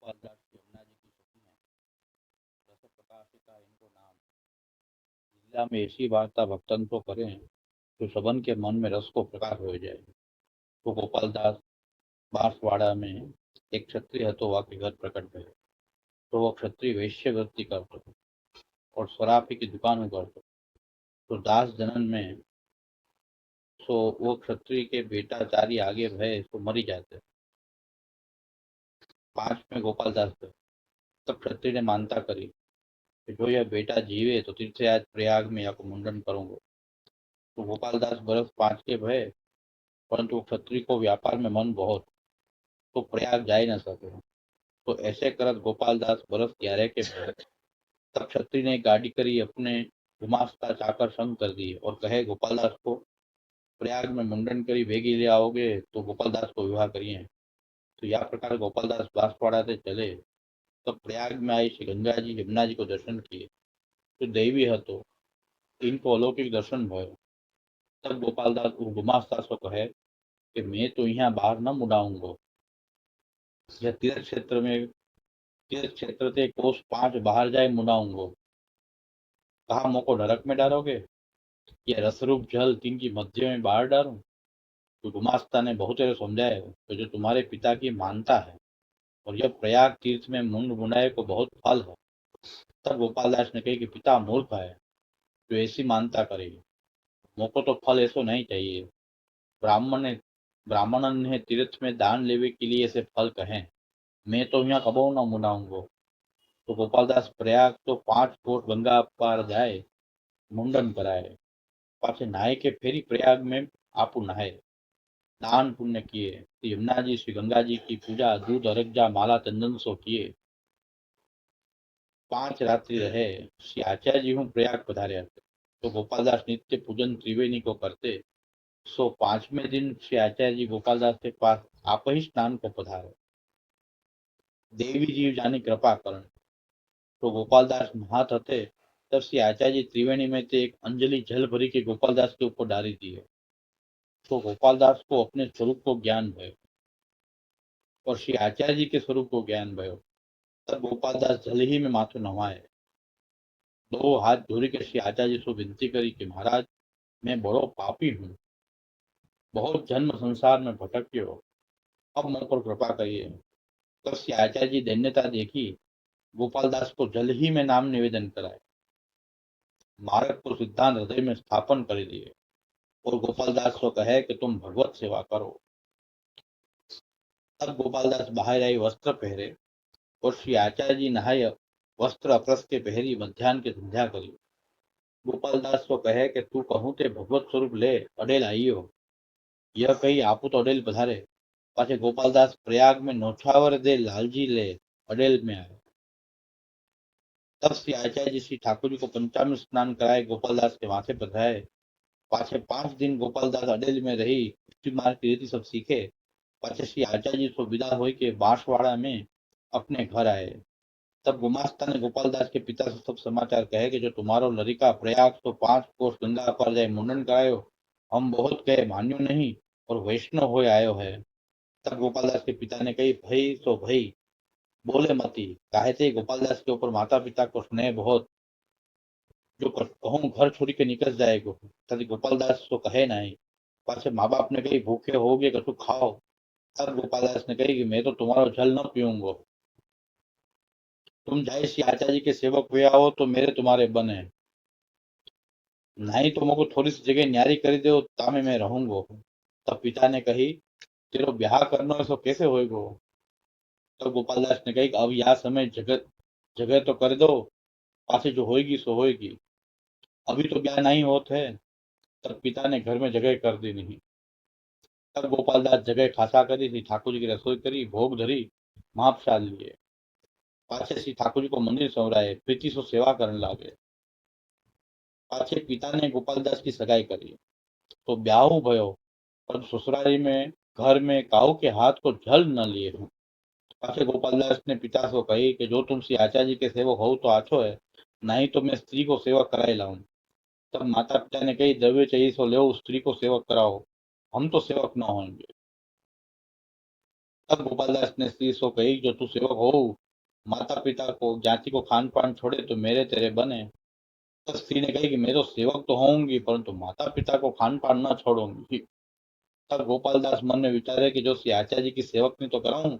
गोपालदास यमुना जी की छवि है। रस प्रकाशिका इनको नाम। जिला में ऐसी वार्ता भक्तन तो करें जो सबन के मन में रस को प्रकाश हो जाए। तो गोपालदास बांसवाड़ा में एक क्षत्रिय हतोवा के घर प्रकट भये। तो वह क्षत्रिय वैश्यवृत्ति करतो और शराबी की दुकान करतो। तो दास जनन में सो वो क्षत्रिय के बेटा चारी आगे भय तो मरी जाते। 5 में गोपालदास थे। तब क्षत्रिय ने मानता करी कि जो यह बेटा जीवे तो तीर्थयाज प्रयाग में या को मुंडन करूंगा। तो गोपालदास बरस 5 के भय, परंतु क्षत्रिय को व्यापार में मन बहुत, तो प्रयाग जा ही न सके। तो ऐसे करत गोपालदास बरस 11 के भय। तब क्षत्रिय ने गाड़ी करी अपने गुमास्ता चाकर संग कर दी और कहे गोपालदास को प्रयाग में मुंडन करी भेगी ले आओगे तो गोपालदास को विवाह करिए। तो यह प्रकार गोपालदास बांसवाड़ा से चले। तब प्रयाग में आई श्री गंगा जी यमुना जी को दर्शन किए। तो देवी हतो इनको अलौकिक दर्शन भयो। तब गोपालदास गुमास्ता को कहे कि मैं तो यहाँ बाहर न मुड़ाऊंगा। यह तीर्थ क्षेत्र से कोस 5 बाहर जाए मुड़ाऊंगा। कहा मोको नरक में डालोगे या रसरूप जल तीन की मध्य में बाहर डालूं। तो गुमास्ता ने बहुत देर समझाया कि जो तुम्हारे पिता की मानता है और यह प्रयाग तीर्थ में मुंड मुंडाए को बहुत फल है। तब गोपालदास ने कही कि पिता मूर्ख है जो ऐसी मानता करेगी। मोको तो फल ऐसो नहीं चाहिए। ब्राह्मण ने ब्राह्मणन ने तीर्थ में दान लेवे के लिए ऐसे फल कहे। मैं तो यहाँ कबो न मुनाऊंगो। तो गोपालदास प्रयाग तो 5 कोस गंगा पार जाए मुंडन कराए। पाछे नहाए के फेरी प्रयाग में आपू नहाए दान पुण्य किए। तो यमुना जी श्री गंगा जी की पूजा दूध अरग माला चंदन सो किए। 5 रात्रि रहे श्री आचार्य जी हूँ प्रयाग पधार्या थे। तो गोपालदास नित्य पूजन त्रिवेणी को करते। सो 5वें दिन श्री आचार्य जी गोपालदास के पास आप ही स्नान को पधारे। देवी जी जानी कृपा करण। तो गोपालदास नहात हते। तब श्री आचार्य जी त्रिवेणी में से एक अंजलि जल भरी के गोपालदास के ऊपर डाली दिए। तो गोपालदास को अपने स्वरूप को ज्ञान भयो और श्री आचार्य जी के स्वरूप को ज्ञान भयो। तब गोपालदास जल ही में माथो नवाए। 2 हाथ जोड़ी के श्री आचार्य जी से विनती करी कि महाराज मैं बड़ो पापी हूँ, बहुत जन्म संसार में भटक्यो, अब मुझ पर कृपा करिए। तब श्री आचार्य जी दैन्यता देखी गोपालदास को जल ही में नाम निवेदन कराए। मार्ग को सिद्धांत हृदय में स्थापन कर दिए और गोपालदास को कहे कि तुम भगवत सेवा करो। तब गोपालदास बाहर आई वस्त्र पहरे और श्री आचार्य जी नहाय वस्त्र अप्रस के पहरी मध्यान्ह के संध्या करी। गोपालदास को कहे कि तू कहूँ ते भगवत स्वरूप ले अडेल आइयो। यह कही आपू तो अडेल पधारे। पाछे गोपालदास प्रयाग में नौछावर दे लालजी ले अडेल में आए। तब श्री आचार्य जी श्री ठाकुर जी को पंचामृत स्नान कराए गोपालदास के माथे पधराए। पाछे 5 दिन गोपालदास अडेल में रही पुष्टि मार्ग की रीति सब सीखे। पाछे श्री आचार्य जी को विदा हो के बांसवाड़ा में अपने घर आए। तब गुमास्ता ने गोपालदास के पिता से सब समाचार कहे कि जो तुम्हारो लड़का प्रयाग तो 5 कोस गंगा पर जाए मुंडन करायो। हम बहुत कहे मान्यो नहीं और वैष्णव हो आयो है। तब गोपालदास के पिता ने कही भाई तो भाई बोले मती काहे थे। गोपालदास के ऊपर माता पिता को स्नेह बहुत। जो कहूँ घर छोड़ी के निकल जाएगो तभी गोपालदास तो कहे नहीं। पाछे माँ बाप ने कही भूखे होगे कछु खाओ। तब गोपालदास ने कही कि मैं तो तुम्हारा जल न पीऊंगा। तुम जाए श्री आचार्य जी के सेवक हुए आओ तो मेरे तुम्हारे बने, नहीं तो मुझको थोड़ी सी जगह न्यारी कर दो तामे मैं रहूंगो। तब पिता ने कही तेरो ब्याह करना है सो कैसे होएगो। तब गोपालदास ने कही अब यह समय जगह जगह तो कर दो, पाछे जो होएगी सो होएगी, अभी तो ब्याह नहीं होत है। तब पिता ने घर में जगह कर दी नहीं। तब गोपालदास जगह खासा करी थी ठाकुर जी की रसोई करी भोग धरी महाप्रसाद लिए। पाछे श्री ठाकुर जी को मंदिर संवराए प्रीति से सेवा करने लागे। पाछे पिता ने गोपालदास की सगाई करी तो ब्याह भयो, पर ससुराली में घर में काऊ के हाथ को जल न लिए हूँ। पाछे गोपालदास ने पिता को कही कि जो तुम श्री आचार्य जी के सेवक हो तो आछो है, नहीं तो मैं स्त्री को सेवक कराई लाऊं। तब माता पिता ने कही द्रव्य चाहिए सो ले स्त्री को सेवक कराओ, हम तो सेवक न होंगे। तब गोपालदास ने स्त्री से कही, जो तू सेवक हो, माता पिता को जाति को खान पान छोड़े तो मेरे तेरे बने। तब स्त्री ने कही कि मैं तो सेवक तो होंगी, परंतु माता पिता को खान पान न छोड़ूंगी। तब गोपालदास मन में विचारे कि जो श्री आचार्य जी की सेवक नहीं तो कराऊं,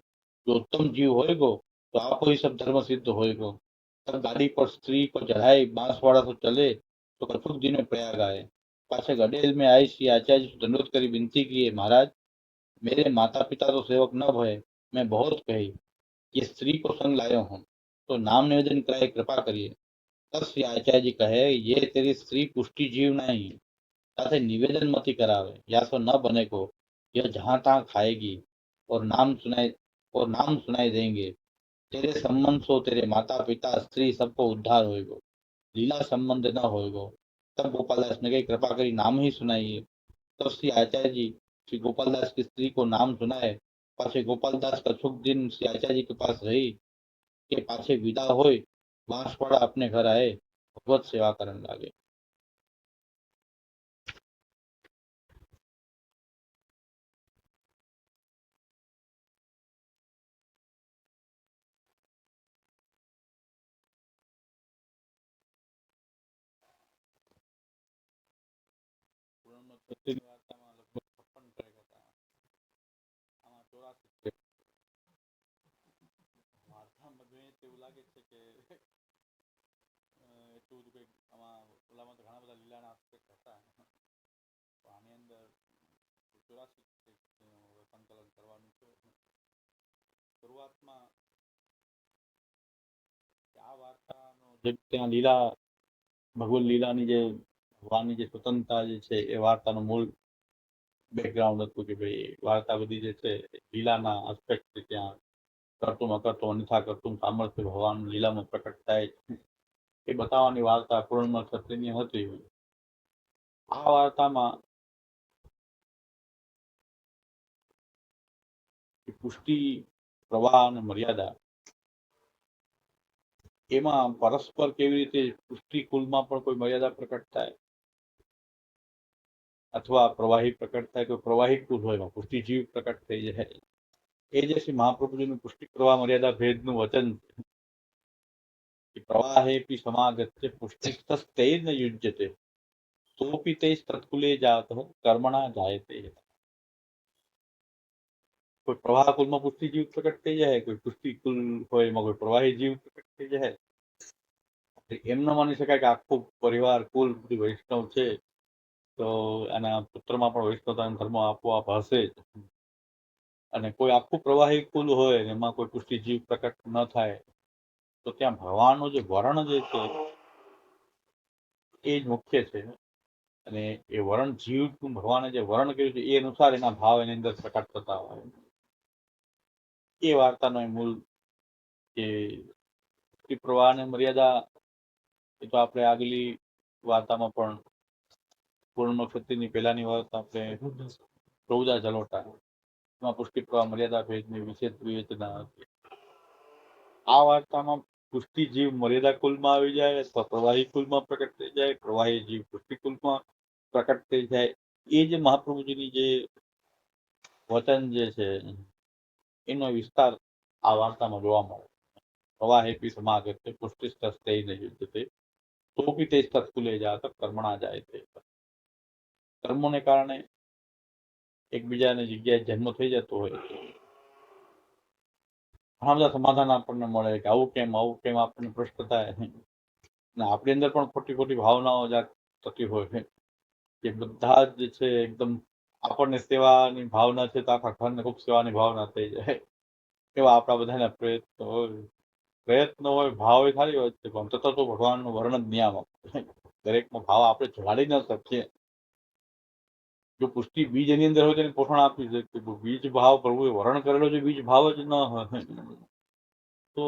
जो उत्तम जीव होएगो तो आपको ही सब धर्म सिद्ध होएगो। तब गाड़ी पर स्त्री को चढ़ाई बांसवाड़ा तो चले तो कछुक दिन में प्रयाग आए। पाछे गडेल में आई श्री आचार्य जी से दंडवत करी विनती की, महाराज मेरे माता पिता तो सेवक न भय, मैं बहुत कही, ये स्त्री को संग लायो हूँ, तो नाम निवेदन कराए कृपा करिए। तब श्री आचार्य जी कहे, ये तेरी स्त्री पुष्टि जीव नहीं, ताते निवेदन मती करावे, या तो न बने को यह जहां तहां खाएगी और नाम सुनाई देंगे। तेरे संबंध सो तेरे माता पिता स्त्री सबको उद्धार होएगो, लीला संबंध न होएगो। तब गोपालदास ने कही, कृपा करी नाम ही सुनाइए। तब श्री आचार्य जी श्री गोपालदास की स्त्री को नाम सुनाए। पाछे गोपालदास कछुक दिन श्री आचार्य जी के पास रही के पाछे विदा होय बांसवाड़ा अपने घर आए, भगवत सेवा करने लागे। ત્યાં લીલા ભગવન લીલાની જે ભગવાનની જે સ્વતંત્રતા જે છે એ વાર્તાનું મૂળ બેકગ્રાઉન્ડ હતું કે ભાઈ વાર્તા બધી જે છે લીલાના આસ્પેક્ટ ત્યાં કરતું અકર્તું અન્યથા કરતું સામર્થ્ય ભગવાન લીલામાં પ્રકટ થાય એ બતાવવાની વાર્તા પૂર્ણમાં ક્ષત્રિયની હતી. આ વાર્તામાં પુષ્ટિ પ્રવાહ અને મર્યાદા એમાં પરસ્પર કેવી રીતે પુષ્ટિ કુલમાં પણ કોઈ મર્યાદા પ્રકટ થાય અથવા પ્રવાહી પ્રકટ થાય, કોઈ પ્રવાહી કુલ હોય એમાં પુષ્ટિ જીવ પ્રકટ થઈ જાય. એ જે શ્રી મહાપ્રભુજીનું પુષ્ટિ પ્રવાહ મર્યાદા ભેદનું વચન છે, પ્રવાહેપી સમાગત્ય પુષ્ટિસ્તૈર્ન યુજ્યતે તોપી તે તત્કુલે જાત કર્મણા જાયતે. કોઈ પ્રવાહ કુલમાં પુષ્ટિ જીવ પ્રકટ થઈ જાય, કોઈ પુષ્ટિ કુલ હોય એમાં કોઈ પ્રવાહી જીવ પ્રકટ થઈ જાય. એમ ન માની શકાય કે આખું પરિવાર કુલ બધી વૈષ્ણવ છે તો એના પુત્રમાં પણ વૈષ્ણવતા ધર્મ આપોઆપ હશે જ, અને કોઈ આખું પ્રવાહી કુલ હોય એમાં કોઈ પુષ્ટિ જીવ પ્રકટ ન થાય તો ત્યાં ભગવાનનું જે વરણ જે છે એ જ મુખ્ય છે. અને એ વરણ જીવ ભગવાને જે વરણ કર્યું છે એ અનુસાર એના ભાવ એની અંદર પ્રકટ થતા હોય. એ વાર્તાનો મૂળ કે પ્રવાહ અને મર્યાદા એ તો આપણે આગલી વાર્તામાં પણ પૂર્ણ ક્ષત્રિની પહેલાની વાર્તા આપણે ચૌદા જલોટા એમાં પુષ્ટિ પ્રવાહ મર્યાદા ભેદની વિશેષ વિવેચના હતી. આ વાર્તામાં પુષ્ટિ જીવ મર્યાદા કુલમાં આવી જાય અથવા પ્રવાહી કુલમાં પ્રકટ થઈ જાય, પ્રવાહી જીવ પુષ્ટિ કુલમાં પ્રકટ થઈ જાય. એ જે મહાપ્રભુજીની જે વચન જે છે એનો વિસ્તાર આ વાર્તામાં જોવા મળે. પ્રવાહેપી સમાગત્ય પુષ્ટિસ્તૈર્ન યુજ્યતે તોપી તે તત્કુલે જાત કર્મણા જાય તે. કર્મોને કારણે એકબીજાની જગ્યાએ જન્મ થઈ જતો હોય, ઘણા બધા સમાધાન આપણને મળે કે આવું કેમ આપણને પ્રશ્ન થાય. અને આપણી અંદર પણ ખોટી ખોટી ભાવનાઓ થતી હોય કે બધા જ છે એકદમ આપણને સેવાની ભાવના છે તો આખા ઘરને ખૂબ સેવાની ભાવના થઈ જાય. એવા આપણા બધાના પ્રયત્ન હોય ભાવ એ સારી વાત છે, પણ તથા તો ભગવાનનું વર્ણન નિયામક દરેકમાં ભાવ આપણે જોડી ન શકીએ. જો પુષ્ટિ બીજ એની અંદર હોય તેને પોષણ આપી શકે, બીજ ભાવ પ્રભુએ વર્ણન કરેલો છે બીજ ભાવ જ ન હોય તો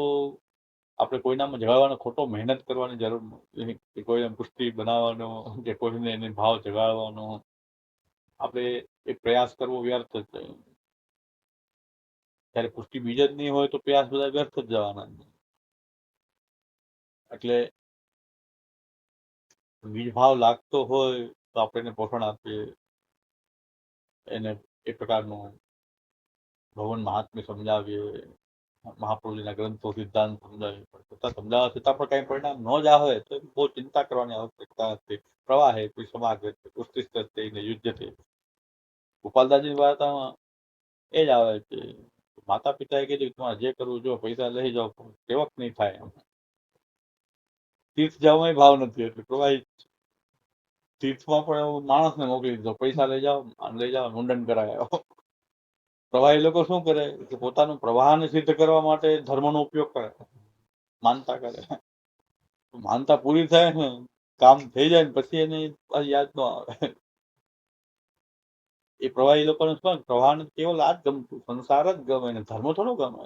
આપણે કોઈનામાં જગાડવાનો ખોટો મહેનત કરવાની જરૂર નથી કે કોઈને પુષ્ટિ બનાવવાનો કે કોઈને એને ભાવ જગાડવાનો આપણે એ પ્રયાસ કરવો વ્યર્થ જ જાય. ત્યારે પુષ્ટિ બીજ જ નહીં હોય તો પ્રયાસ બધા વ્યર્થ જ જવાના. એટલે બીજ ભાવ લાગતો હોય તો આપણે એને પોષણ આપીએ, એને એ પ્રકારનું ભગવાન મહાત્મ્ય સમજાવીએ, મહાપ્રભુજીના ગ્રંથો સિદ્ધાંત સમજાવીએ, છતાં સમજાવવા છતાં પણ કઈ પરિણામ ન જ આવે તો બહુ ચિંતા કરવાની આવશ્યકતા નથી. પ્રવાહ હે કોઈ સમાજ કુસ્તી ને યુદ્ધ થી. ગોપાલદાસની વાર્તામાં એ જ આવે કે માતા પિતાએ કીધું તમારે જે કરવું જો પૈસા લઈ જાઓ, સેવક નહીં થાય. તીર્થ જવામાં ભાવ નથી, એટલે પ્રવાહી તીર્થમાં પણ એવું માણસને મોકલી દીધો, પૈસા લઈ જાઓ મુંડન કરાયો. પ્રવાહી લોકો શું કરે કે પોતાનું પ્રવાહને સિદ્ધ કરવા માટે ધર્મનો ઉપયોગ કરે, માનતા કરે. માનતા પૂરી થાય ને કામ થઈ જાય ને પછી એને યાદ ન આવે. એ પ્રવાહી લોકોને શું પ્રવાહને કેવલ આ જ ગમતું, સંસાર જ ગમે ને ધર્મ થોડો ગમે.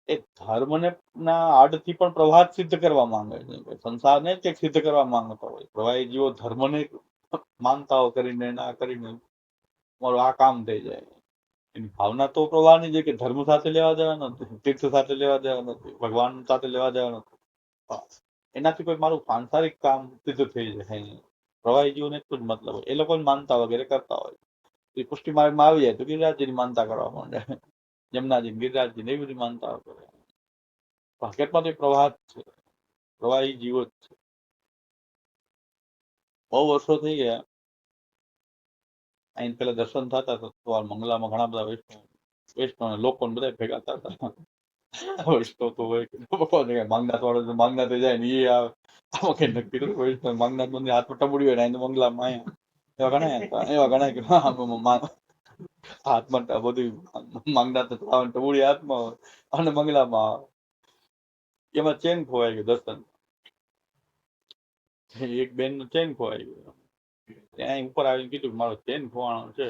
એ ધર્મને ના આડથી પણ પ્રવાહ સિદ્ધ કરવા માંગે છે, સંસારને જ કંઈક સિદ્ધ કરવા માંગતા હોય. પ્રવાહી જીવો ધર્મને માનતાઓ કરીને ના કરીને મારું આ કામ થઈ જાય. એની ભાવના તો પ્રવાહની છે કે ધર્મ સાથે લેવા દેવા નથી, તીર્થ સાથે લેવા દેવા નથી, ભગવાન સાથે લેવા દેવા નથી. એનાથી કોઈ મારું સાંસારિક કામ સિદ્ધ થઈ જાય. પ્રવાહી જીવોને એટલું જ મતલબ હોય. એ લોકો માનતા વગેરે કરતા હોય. એ પુષ્ટિ માર્ગમાં આવી જાય તો ગિરિરાજજીની માનતા કરવા માંડે, જમનાજી ગિરિરાજજી એવી બધી માનતાઓ કરે. હકીકતમાં તો પ્રવાહ જ છે, પ્રવાહી જીવો જ છે. બહુ વર્ષો થઈ ગયા. અહીં પેલા દર્શન થતા તો મંગલામાં ઘણા બધા વૈષ્ણવ લોકો બધા ભેગા થતા. વૈષ્ણવ તો હોય માંગનાથ વાળો માંગનાથ જાય ને એ આવે, આમાં કઈ નક્કી નથી. વૈષ્ણવ માંગનાથ મંદિર હાથમાં ટબુડી હોય ને મંગલામાં અહીંયા એવા ઘણા હાથમાં બધું માંગનાથ ટબુડી હાથમાં હોય અને મંગલામાં આવે. એમાં ચેન ખોવાઈ ગયું દર્શન. એક બેન નું ચેન ખોવાઈ ગયું. ત્યાં ઉપર આવીને કીધું મારો ચેન ખોવાનો છે,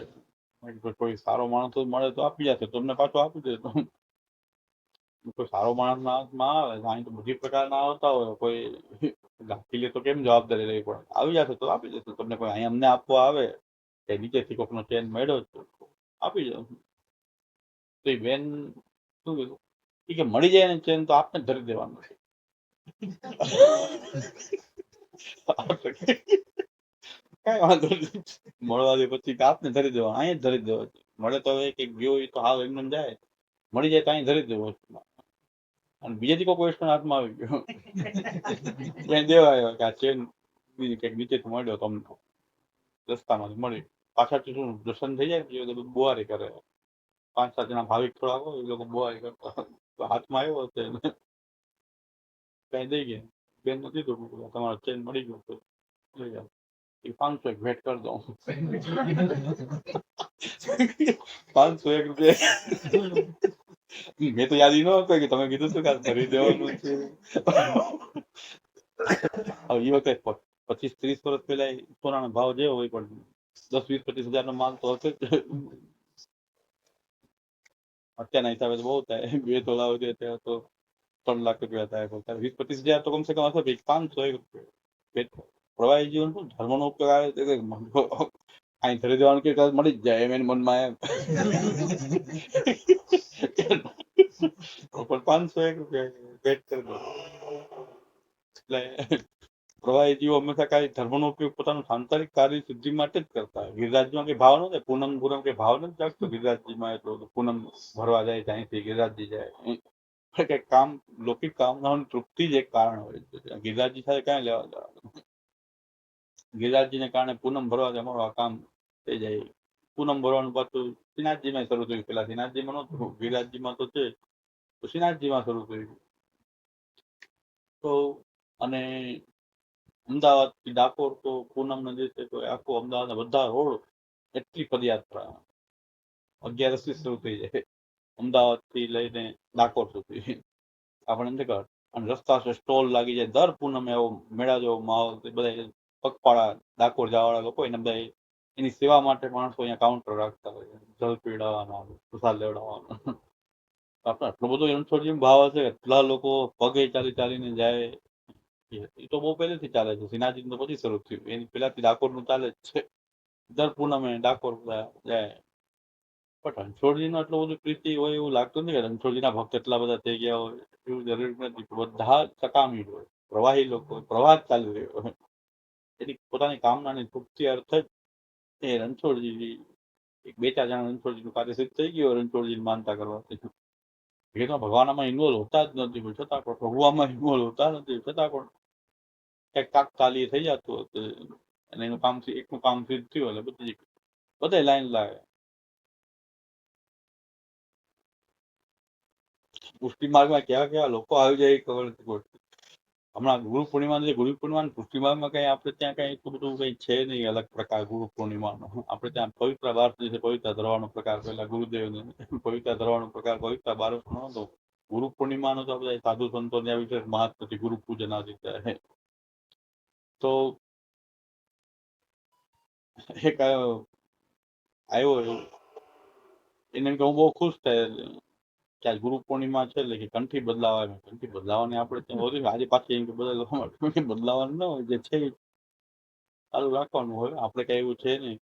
કોઈ સારો માણસ મળે તો આપી જશે, તમને પાછો આપી દે. કોઈ સારો માણસ હાથમાં આવે અહીં તો બધી પ્રકારના આવતા હોય, કોઈ ગાંઠી લે તો કેમ જવાબદારી લેવી પડે. આવી જશે તો આપી દેશે તમને. કોઈ અહીં અમને આપવા આવે કે નીચેથી કોઈનો ચેન મળ્યો આપી જાવ. તો એ બેન શું કીધું કે મળી જાય ને ચેન તો આપને ધરી દેવાનું છે. કઈ વાંધો નહીં, મળવા દે પછી આપને ધરી દેવાનું, અહીં જ ધરી દેવા. મળે તો હવે કે ગયો તો હાવ એમને જાય, મળી જાય તો અહીં ધરી દેવો. અને બીજેથી કોઈ વૈષ્ણવ હાથમાં આવી ગયો ત્યાં દેવા આવ્યો કે આ ચેન બીજી કંઈક નીચેથી મળ્યો તમને, રસ્તામાંથી મળી. પાછળથી શું દર્શન થઈ જાય ને બુવારી કરે. 5-7 જણા ભાવિક થોડા હોય એ લોકો બુવારી કરતા, હાથમાં આવ્યો હશે કઈ દઈ ગયા. બેન ને કીધું તમારો ચેન મળી ગયો તો લઈ જાઓ. 500 ભેટ કરી દઉં. 501 રૂપિયા. મેં તો યાદ ન હતો કે તમે કીધું હતું કે ભરી દેવાનું છે. હવે એ વખતે 25-30 વર્ષ પહેલા સોનાનો ભાવ જેવો હોય પણ 10-20-25 હજાર નો માલ તો હશે જ. અત્યારના હિસાબે તો બહુ થાય. 2 તોલા હોય ત્યારે તો 3 લાખ રૂપિયા થાય. 20-25 હજાર તો કમસે કમ હશે. 501 રૂપિયા. પ્રવાહી જીવન શું ધર્મનો ઉપયોગ આવે છે. અહીં ધરી દેવાનું કે મળી જ જાય એમ એને મનમાં એમ. 501 રૂપિયા ભેટ કરી દો. એટલે પ્રવાહી જીવો હંમેશા કઈ ધર્મનો ઉપયોગ પોતાનું સાંસારિક કાર્ય સિદ્ધિ માટે જ કરતા હોય. ગિરિરાજમાં કઈ ભાવ નથી, પૂનમ કઈ ભાવ નથી જાગતો ગિરિરાજજીમાં. એટલો પૂનમ ભરવા જાય ત્યાંથી ગિરિરાજજી જાય કઈ કામ લૌકિક કામનાઓની તૃપ્તિ જ એક કારણ હોય છે. ગિરિરાજજી સાથે ક્યાં લેવા જવાનું. ગિરિરાજજીને કારણે પૂનમ ભરવા અમારું આ કામ થઈ જાય. પૂનમ ભરવાનું પાછું શ્રીનાથજીમાં શરૂ થયું. પેલા શ્રીનાથજીમાં નહોતું, ગિરિરાજજીમાં તો છે, તો શ્રીનાથજીમાં શરૂ થયું. તો અને અમદાવાદ થી ડાકોર તો પૂનમ ના દિવસે તો આખું અમદાવાદ બધા રોડ એટલી પદયાત્રા 11 થી શરૂ થઈ જાય અમદાવાદ થી લઈને ડાકોર સુધી. આપણે એમ કે અને રસ્તા સ્ટોલ લાગી જાય. દર પૂનમે એવો મેળા જેવો માહોલ. બધા પગપાળા ડાકોર જવાવાળા લોકો એને બધા એની સેવા માટે માણસો અહીંયા કાઉન્ટર રાખતા હોય. જલ પીવડાવવાનો, પ્રસાદ લેવડાવવાનો. આપણે આટલો બધો રણછોડજી ભાવ હશે, એટલા લોકો પગે ચાલી ચાલીને જાય. એ તો બહુ પહેલેથી ચાલે છે. શ્રીનાથજી તો પછી શરૂ થયું. એની પેલાથી ડાકોર નું ચાલે જ છે. દર પૂનમે ડાકોર જાય. પણ રણછોડજીનો એટલું બધું પ્રીતિ હોય એવું લાગતું નથી કે રણછોડજીના ભક્ત એટલા બધા થઈ ગયા હોય. એવું જરૂરી નથી. બધા ચકામી હોય, પ્રવાહી લોકો, પ્રવાહ ચાલી રહ્યો હોય. એની પોતાની કામનાની તૃપ્તિ અર્થ જ એ રણછોડજી એક 2-4 જણા રણછોડજીનું કાર્ય સિદ્ધ થઈ ગયું, રણછોડજીની માનતા કરવાથી. એ તો ભગવાન આમાં ઇન્વોલ્વ હોતા જ નથી, પણ છતાં પણ પ્રભુ આમાં ઇન્વોલ્વ હોતા નથી, છતાં પણ કંઈક તાકતાલીય થઈ જતું હતું અને એનું કામ એકનું કામ સિદ્ધ થયું એટલે બધે લાઈન લાગે. પુષ્ટિ માર્ગમાં કેવા કેવા લોકો આવી જાય ખબર નથી પડતી. હમણાં ગુરુ પૂર્ણિમા પુષ્ટિ માર્ગમાં કઈ આપણે ત્યાં કઈ એટલું બધું કઈ છે નહીં અલગ પ્રકાર ગુરુ પૂર્ણિમાનો. આપણે ત્યાં પવિત્ર બાર દિવસે પવિત્ર ધરવાનો પ્રકાર પહેલા ગુરુદેવને પવિત્ર ધરવાનો પ્રકાર પવિત્ર બાર નો હતો. ગુરુ પૂર્ણિમાનો તો બધા સાધુ સંતોને આ વિશે મહત્વથી ગુરુ પૂજન આ રીતે તો એક આવ્યો એને હું બહુ ખુશ થાય કે આજ ગુરુ પૂર્ણિમા છે એટલે કે કંઠી બદલાવા, કંઠી બદલાવાની આપણે ત્યાં હોતી આજે પાછી એમ કે બદલાવાનું ન હોય, જે છે ચાલુ રાખવાનું હોય. આપણે કઈ એવું છે નહીં.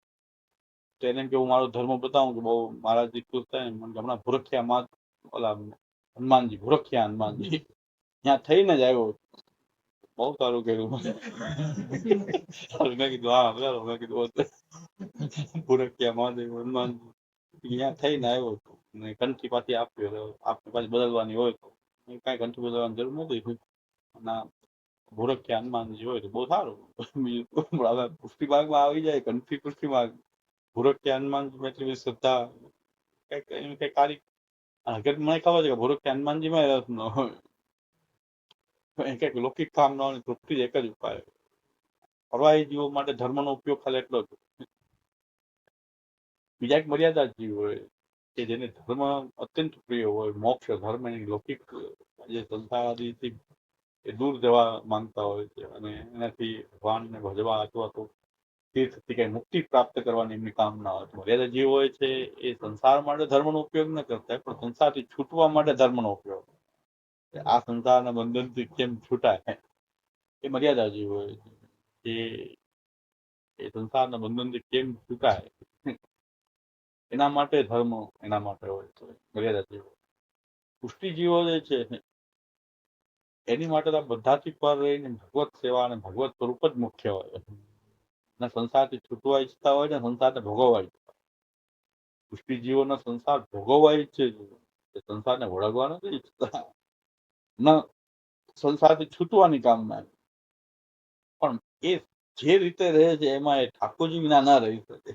તો એને કે હું મારો ધર્મ બતાવું કે બહુ મહારાજજી ખુશ થાય ને. હમણાં ભૂરખિયા માં ઓલા હનુમાનજી ભૂરખિયા હનુમાનજી ત્યાં થઈને જ આવ્યો. બહુ સારું કર્યું. મેં કીધું હા બરાબર. મેં કીધું ભૂરખિયા મહાદેવ હનુમાનજી ત્યાં થઈને આવ્યો હતો ને કંઠી પાછી આપ્યો. આપણે પાછી બદલવાની હોય તો કઈ કંઠી બદલવાની જરૂર નથી. ના ભૂરખિયા હનુમાનજી હોય તો બહુ સારું. હવે પુષ્ટિ માર્ગમાં આવી જાય કંઠી પુષ્ટિ માર્ગ ભૂરખિયા હનુમાનજી એટલી બધી શ્રદ્ધા કઈ કાર્ય હકીકત મને ખબર છે કે ભૂરખિયા હનુમાનજીમાં રસ ન હોય. કઈક લૌકિક કામ ન હોય. તૃપ્તિ એક જ ઉપાય. પ્રવાહી જીવો માટે ધર્મનો ઉપયોગ ખાલી એટલો જ. બીજા એક મર્યાદા જીવ હોય કે જેને ધર્મ અત્યંત પ્રિય હોય, મોક્ષ ધર્મ એની લૌકિક જે સંસારાદિથી એ દૂર જવા માંગતા હોય છે અને એનાથી ભગવાનને ભજવા અથવા તો તીર્થથી કઈ મુક્તિ પ્રાપ્ત કરવાની એમની કામના હોય. મર્યાદા જીવ હોય છે એ સંસાર માટે ધર્મનો ઉપયોગ ન કરતા પણ સંસારથી છૂટવા માટે ધર્મનો ઉપયોગ. આ સંસારના બંધનથી કેમ છૂટાય એ મર્યાદા જીવ હોય છે. એ સંસારના બંધનથી કેમ છૂટાય એના માટે ધર્મ એના માટે હોય છે. મર્યાદા જીવો પુષ્ટિજીવો જે છે એની માટે તો બધાથી પર રહીને ભગવત સેવા અને ભગવત સ્વરૂપ જ મુખ્ય હોય. અને સંસારથી છૂટવા ઈચ્છતા હોય ને સંસારને ભોગવવા ઈચ્છતા. પુષ્ટિજીવોનો સંસાર ભોગવવા ઈચ્છે છે, સંસારને વળગવા નથી ઈચ્છતા. ન સંસારથી છૂટવાની કામના. પણ એ જે રીતે રહે છે એમાં એ ઠાકોરજી વિના ના રહી શકે.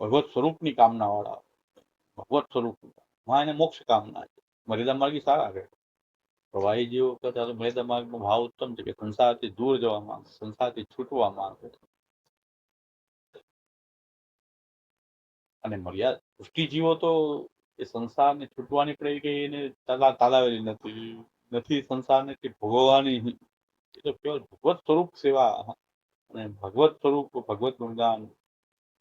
ભગવત સ્વરૂપની કામના વાળા, ભગવત સ્વરૂપ એને મોક્ષ કામના છે. મર્યાદા માર્ગી સારા રહે. પ્રવાહી જીવો કરતા મર્યાદા માર્ગનો ભાવ ઉત્તમ છે કે સંસારથી દૂર જવા માંગે, સંસારથી છૂટવા માંગે. અને મર્યાદા પુષ્ટિજીવો તો એ સંસારને છૂટવાની પ્રેરી એને તાલાવેલી નથી સંસારને કે ભોગવવાની. એ તો કેવળ ભગવત સ્વરૂપ સેવા અને ભગવત સ્વરૂપ ભગવત ગુણગાન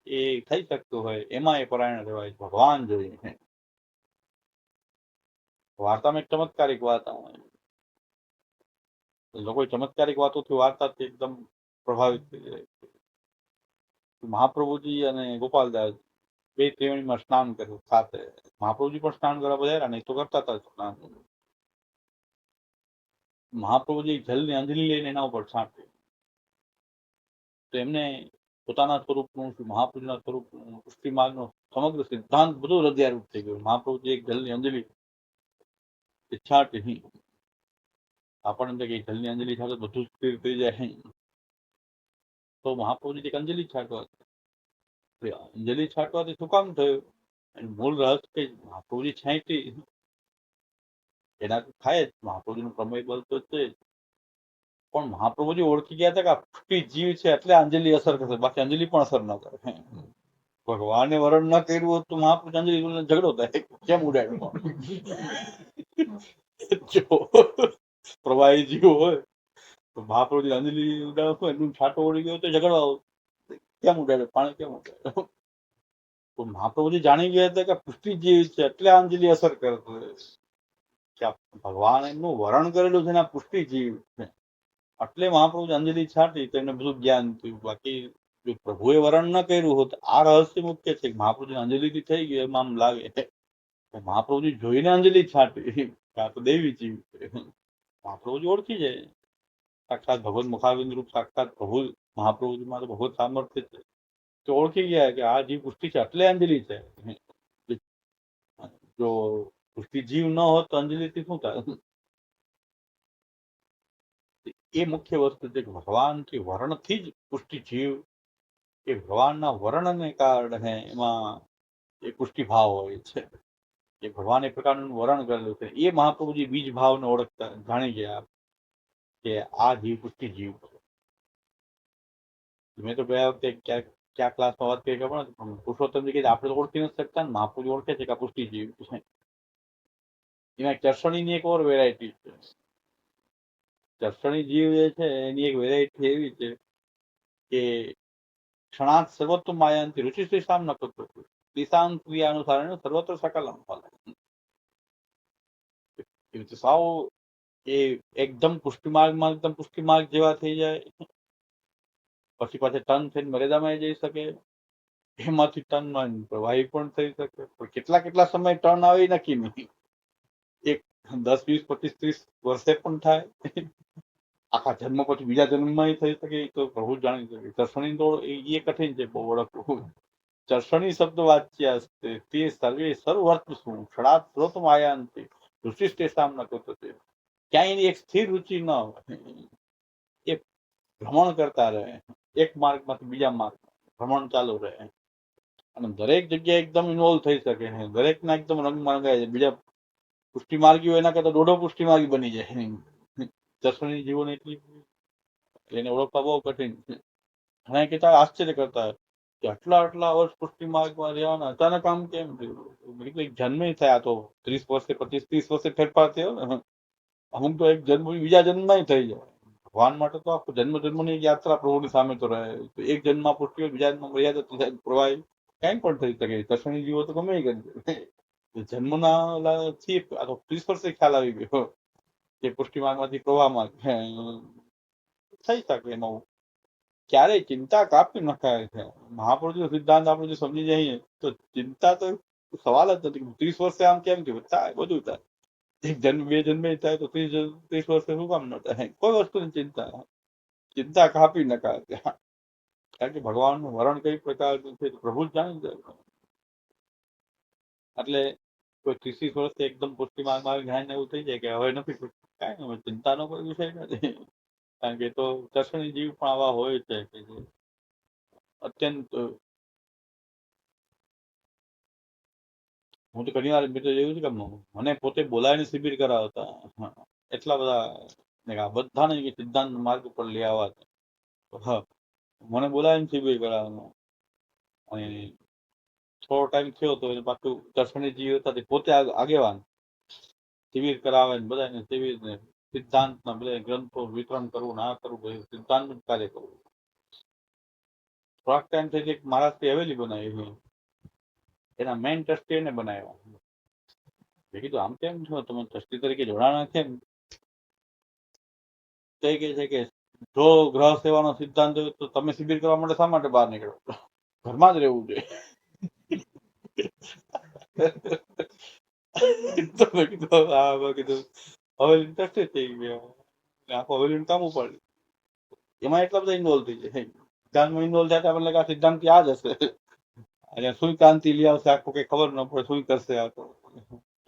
એ થઈ શકતું હોય એમાં એ પરાયણ રહેવાય. ભગવાન જોઈએ. વાર્તામાં એક ચમત્કારિક વાર્તા હોય. લોકો ચમત્કારિક વાતોથી વાર્તાથી એકદમ પ્રભાવિત થઈ જાય. મહાપ્રભુજી અને ગોપાલદાસ બે ત્રિવેણીમાં સ્નાન કર્યું સાથે. મહાપ્રભુજી પણ સ્નાન કરવા બધા નહીં તો કરતા હતા સ્નાન. મહાપ્રભુજી જલની અંજલિ લઈને એના ઉપર છાંટે તો એમને પોતાના સ્વરૂપનું મહાપ્રભુના સ્વરૂપનું પુષ્ટિ માર્ગનો સમગ્ર સિદ્ધાંત બધું હૃદયરૂપ થઈ ગયું. મહાપ્રભુજી એક જલની અંજલિ છાંટી આપણને કે જલની અંજલિ છાંટે બધું સ્થિર થઈ જાય. તો મહાપ્રભુજી એક અંજલિ છાંટવા, અંજલિ છાંટવાથી શું કામ થયું? મૂળ રહસ્ય કે મહાપ્રભુજી છાંટી એનાથી થાય જ. મહાપ્રભુજીનું પ્રમેય બળ તો છે જ. પણ મહાપ્રભુજી ઓળખી ગયા હતા કે આ પુષ્ટિ જીવ છે એટલે અંજલિ અસર કરશે, બાકી અંજલિ પણ અસર ન કરે. ભગવાને વરણ ન કર્યું હોત તો મહાપ્રભુ અંજલિ ઝઘડો થાય. કેમ ઉડાડ્યું? જો પ્રવાહી જીવ હોય તો મહાપ્રભુજી અંજલિ ઉડાડો એનું છાંટો ઓળી ગયો તો ઝઘડવા કેમ ઉડાડ્યો, પાણી કેમ ઉડાડ્યો? મહાપ્રભુજી જાણી ગયા હતા કે પુષ્ટિ જીવ છે એટલે અંજલિ અસર કરશે. ભગવાન એમનું વરણ કરેલું છે ને પુષ્ટિ જીવ છે એટલે મહાપ્રભુ અંજલિ છાંટી તો એને બધું જ્ઞાન થયું. બાકી જો પ્રભુએ વરણ ન કર્યું હોત આ રહસ્ય મુખ્ય છે. મહાપ્રભુ અંજલિથી થઈ ગયું એમ આમ લાગે. મહાપ્રભુજી જોઈને અંજલિ છાંટી આ તો દેવી જીવ છે. મહાપ્રભુજી ઓળખી જાય સાક્ષાત ભગવત મુખારવિંદ રૂપ સાક્ષાત પ્રભુ. મહાપ્રભુજીમાં તો ભગવત સામર્થ્ય છે. તો ઓળખી ગયા કે આ જીવ પુષ્ટિ છે એટલે અંજલિ છે. જો પુષ્ટિ જીવ ન હોત તો અંજલિથી શું થાય? એ મુખ્ય વસ્તુ છે કે ભગવાનથી વર્ણથી જ પુષ્ટિ જીવ એ ભગવાનના વર્ણને કારણે એમાં એ પુષ્ટિ ભાવ હોય છે. એ ભગવાન એક પ્રકારનું વર્ણન કરેલું છે. એ મહાપ્રભુજી બીજ ભાવને ઓળખતા જાણી ગયા કે આ જીવ પુષ્ટિ જીવ છે. મેં તો ગયા વખતે ક્યાં ક્લાસમાં વાત કરી ખબર નથી, પુરુષોત્તમજી કે આપણે તો ઓળખી નથી શકતા ને મહાપ્રભુ ઓળખે છે કે આ પુષ્ટિ જીવ છે. એમાં ચરસણીની એક ઓર વેરાયટી છે. ચરસણી જીવ જે છે એની એક વેરાયટી એવી છે કે ક્ષણાત સર્વત્વ માયાંતિ રુચિ શ્રીશામ ન કરતો દિશાંત ક્રિયાનુસાર સર્વત્ર સકલમ ફલ. સાવ એ એકદમ પુષ્ટિમાર્ગમાં એકદમ પુષ્ટિમાર્ગ જેવા થઈ જાય, પછી પાછા ટર્ન થઈને મર્યાદામાં જઈ શકે, એમાંથી ટર્નમાં પ્રવાહી પણ થઈ શકે, પણ કેટલા સમય ટર્ન આવે નક્કી નહીં. એક 10, 20, 25, 30 વર્ષે પણ થાય, આખા જન્મ પછી બીજા જન્મમાં થઈ શકે, તો પ્રભુ જાણી શકે. ચરસણી તો એ કઠિન છે બહુ ઓળખવું. ચરસણી શબ્દ વાચ્યા તે સર્વે સર્વર્થ શું ક્ષણાત સ્રોત માયાંતિ રુચિષ્ટેષામ ન કરતો. ક્યાંય એની એક સ્થિર રુચિ ન હોય, એ ભ્રમણ કરતા રહે, એક માર્ગમાંથી બીજા માર્ગ ભ્રમણ ચાલુ રહે, અને દરેક જગ્યાએ એકદમ ઇન્વોલ્વ થઈ શકે, દરેકના એકદમ રંગમાં રંગાય છે. બીજા પુષ્ટિ માર્ગીઓ એના કરતા દોઢો પુષ્ટિ માર્ગી બની જાય. ચરસણી જીવન એટલી એને ઓળખવા બહુ કઠિન છે. ઘણા કહેતા આશ્ચર્ય કરતા કે આટલા વર્ષ પુષ્ટિ માર્ગમાં રહેવાના અચાનક આમ કેમ થયું? જન્મે થયા તો 30 વર્ષે 25, 30 વર્ષે ફેરફાર થયો ને. અમુક તો એક જન્મ બીજા જન્મમાં થઈ જાય. ભગવાન માટે તો આખું જન્મની યાત્રા પ્રભુની સામે તો રહે. એક જન્મમાં પુષ્ટિ હોય, બીજા જન્મમાં મર્યાદા પ્રવાહી કઈ પણ થઈ શકે. ચરસણી જીવો તો ગમે કરી જન્મના 30 વર્ષે ખ્યાલ આવી ગયો કે પુષ્ટિ માર્ગમાંથી પ્રવાહમાં થઈ શકે. એમાં ક્યારેય ચિંતા કાપી નખાય છે. મહાપુરુષનો સિદ્ધાંત આપણે જો સમજી જઈએ તો ચિંતા તો સવાલ જ નથી. 30 વર્ષે આમ કેમ થયું? થાય, બધું થાય. એક જન્મ 2 જન્મે થાય તો 30 વર્ષે શું કામ ન થાય? કોઈ વસ્તુની ચિંતા કાપી નખાય. કારણ કે ભગવાનનું વરણ કઈ પ્રકારનું છે પ્રભુ જ જાણી જાય. એટલે કોઈ 30 વર્ષથી એકદમ પુષ્ટિ માર્ગમાં જ્ઞાન એવું થઈ જાય કે હવે નથી, કાંઈ ચિંતાનો કોઈ વિષય નથી. કારણ કે તો ચરસણી જીવ પણ આવા હોય છે કે જે અત્યંત, હું તો ઘણી વાર મિત્રો જોયું છે કે મને પોતે બોલાવીને શિબિર કરાવતા, એટલા બધા બધાને સિદ્ધાંત માર્ગ ઉપર લઈ આવવા. મને બોલાવીને શિબિર કરાવવાનો, અને થોડો ટાઈમ થયો તો એને પાછું ચરસણી જીવ હતા પોતે આગેવાન શિબિર કરાવે ને બધાને શિબિર ને સિદ્ધાંતના બધા ગ્રંથો વિતરણ કરવું, ના કરવું, સિદ્ધાંતનું કાર્ય કરવું. થોડાક ટાઈમ થઈ મહારાષ્ટ્રની હવેલી બનાવી, એના મેઇન ટ્રસ્ટી એને બનાવ્યા. મેં કીધું આમ કેમ છો તમે ટ્રસ્ટી તરીકે જોડાણા કેમ? તે કહે છે કે જો ગ્રહ સેવાનો સિદ્ધાંત હોય તો તમે શિબિર કરવા માટે શા માટે બહાર નીકળો? ઘરમાં જ રહેવું જોઈએ. હવેલી ટ્રસ્ટી થઈ ગયા, આખો હવેલીનું કામ ઉપાડ્યું. એમાં એટલા બધા ઇન્વોલ્વ થઈ જાય. સિદ્ધાંતમાં ઇન્વોલ્વ થાય આપણને આ સિદ્ધાંત આ જ હશે, અને શું ક્રાંતિ લઈ આવશે આખું કઈ ખબર ન પડે, શું કરશે આ તો.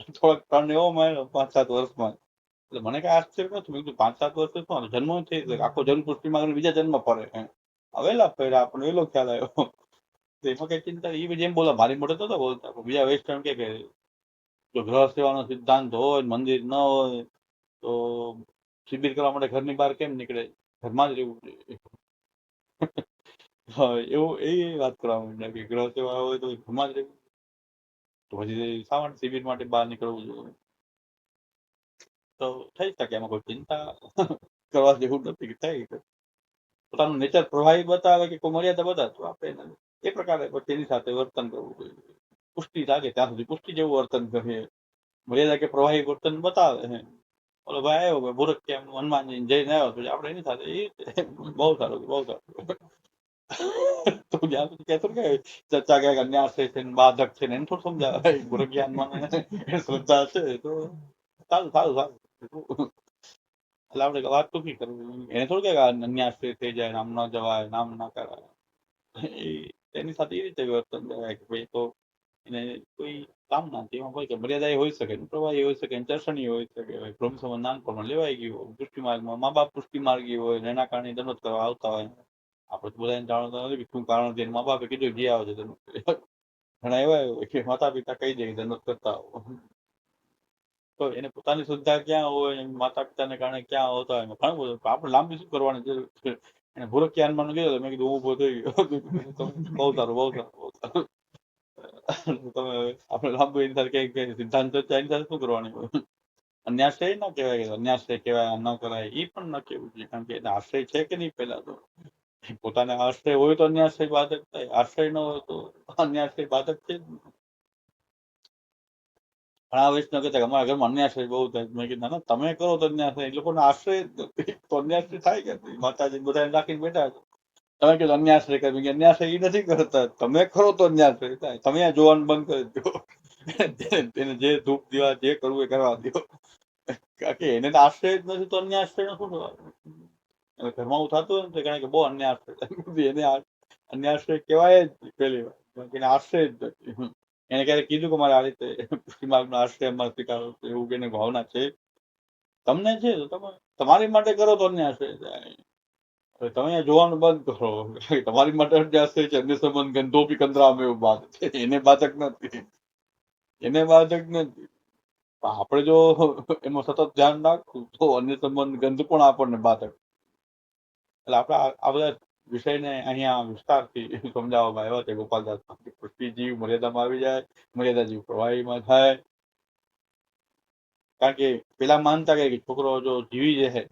થોડોક ટર્ન એવો મળ્યો 5-7 વર્ષમાં. એટલે મને કઈ આશ્ચર્ય નથી. મેં કીધું 5-7 વર્ષ શું જન્મ થઈ આખો જન્મ પુષ્ટિમાં બીજા જન્મ ફરે. હવેલા ફર્યા આપણને એલો ખ્યાલ આવ્યો. એમાં કઈ ચિંતા, એ જેમ બોલા મારી મોટે તો બોલતા. બીજા વેસ્ટર્ન કે જો ગ્રહ સેવાનો સિદ્ધાંત હોય, મંદિર ન હોય તો શિબિર કરવા માટે ઘરની બહાર કેમ નીકળે? ઘરમાં જ રહેવું જોઈએ. એવું એ વાત કરવા માંડ્યા કે ગ્રહ સેવા હોય તો ઘરમાં જ રહેવું, તો પછી શા માટે શિબિર માટે બહાર નીકળવું જોઈએ? તો થઈ શકે, એમાં કોઈ ચિંતા કરવા જેવું નથી. થઈ પોતાનું નેચર પ્રવાહી બતાવે કે કોઈ મર્યાદા બતાવે તો આપણે એ પ્રકારે તેની સાથે વર્તન કરવું જોઈએ. પુષ્ટિ લાગે ત્યાં સુધી પુષ્ટિ જેવું વર્તન કરીએ. મર્યાદા કે પ્રવાહી વર્તન બતાવે છે. ઓલો ભાઈ આવ્યો ભૂરખિયા હનુમાનજી જઈને આવ્યો પછી આપણે એની સાથે એ બહુ સારું, બહુ સારું. તો જ્યાં સુધી કહેતો કે ચર્ચા ક્યાંક અન્યાશ્રય છે, બાધક છે ને એને થોડું સમજાવે. ભૂરખિયા હનુમાન શ્રદ્ધા છે તો સારું સારું સારું. એટલે આપણે વાત ટૂંકી કરવી. એને થોડું કે અન્યાશ્રય થઈ જાય, નામ ન જવાય, નામ ના કરાય. તેની સાથે એ રીતે વર્તન કરાય કે ભાઈ તો એને કોઈ કામ ના એમાં હોય કે મર્યાદા એ હોઈ શકે, પ્રવાહી હોઈ શકે, ચર્ચણીય હોઈ શકે, બ્રહ્મ સંબંધ નાનપણમાં લેવાઈ ગયું હોય, પુષ્ટિ માર્ગમાં મા બાપ પુષ્ટિ માર્ગી હોય ને એના કારણે દંડોત કરવા આવતા હોય. આપણે બધાને જાણતા નથી શું કારણ છે, મા બાપે કીધું જે આવે છે ઘણા એવા હોય કે માતા પિતા કહી દે દંડોત કરતા હોય, તો એને પોતાની શ્રદ્ધા ક્યાં હોય, માતા પિતાને કારણે ક્યાં હોતા હોય, ઘણું બધું આપણે લાંબી શું કરવાની જરૂર છે. એને ભૂરકિયાનમાં કીધું મેં કીધું ઊભો થઈ ગયો, બહુ સારું બહુ સારું બહુ સારું. તમે આપણે લાંબુ એની સાથે કઈ સિદ્ધાંત ચર્ચા એની સાથે શું કરવાની હોય. અન્યાશ્રય ના કહેવાય, અન્યાશ્રય કહેવાય ન કરાય એ પણ ન કેવું જોઈએ, કારણ કે એને આશ્રય છે કે નહીં પેલા તો પોતાને આશ્રય હોય તો અન્યાશ્રય બાધક થાય, આશ્રય ન હોય તો અન્યાશ્રય બાધક છે. ઘણા વૈષ્ણવ કહેતા કે અમારા ઘરમાં અન્યાશ્રય બહુ થાય. મેં કીધું ના તમે કરો તો અન્યાશ્રય, એ લોકોને આશ્રય જ નથી તો અન્યાશ્રય થાય કે માતાજી બધાને રાખીને બેઠા છે. તમે કીધું અન્યાશ્રય કરી, અન્યાશ્રય એ નથી કરતા, તમે કરો તો અન્યાશ્રય થાય. તમે જોવાનું બંધ કરી દો, એને જે ધૂપ દેવા જે કરવું એ કરવા દો, કારણ કે એને આશ્રય જ નથી તો અન્યાશ્રય શું થવાનું. ઘરમાં હું થતું હોય ને કારણ કે બહુ અન્યાશ્રય, એને અન્યાશ્રય કહેવાય જ પહેલી વાર, કારણ કે એને આશ્રય જ નથી. એને ક્યારેક કીધું કે મારે આ રીતે પુષ્ટિમાર્ગનો આશ્રય અમારે સ્વીકારો, એવું કે ભાવના છે તમને છે તો તમે તમારી માટે કરો તો અન્યાશ્રય થાય. તમે જોવાનું બંધ કરો, તમારી માટે અન્યાશ્રય છે, અન્ય સંબંધ ગંધોપી કંદરામ એવું બાદ છે, એને બાધક નથી, એને બાધક નથી. આપણે જો એમાં સતત ધ્યાન રાખવું તો અન્ય સંબંધ ગંધ પણ આપણને બાધક. એટલે આપણે આ બધા વિષયને અહીંયા વિસ્તારથી સમજાવવામાં આવ્યા છે ગોપાલદાસ. પુષ્ટિ જીવ મર્યાદામાં આવી જાય, મર્યાદા જીવ પ્રવાહીમાં થાય. કારણ કે પેલા માનતા કે છોકરો જો જીવી જાય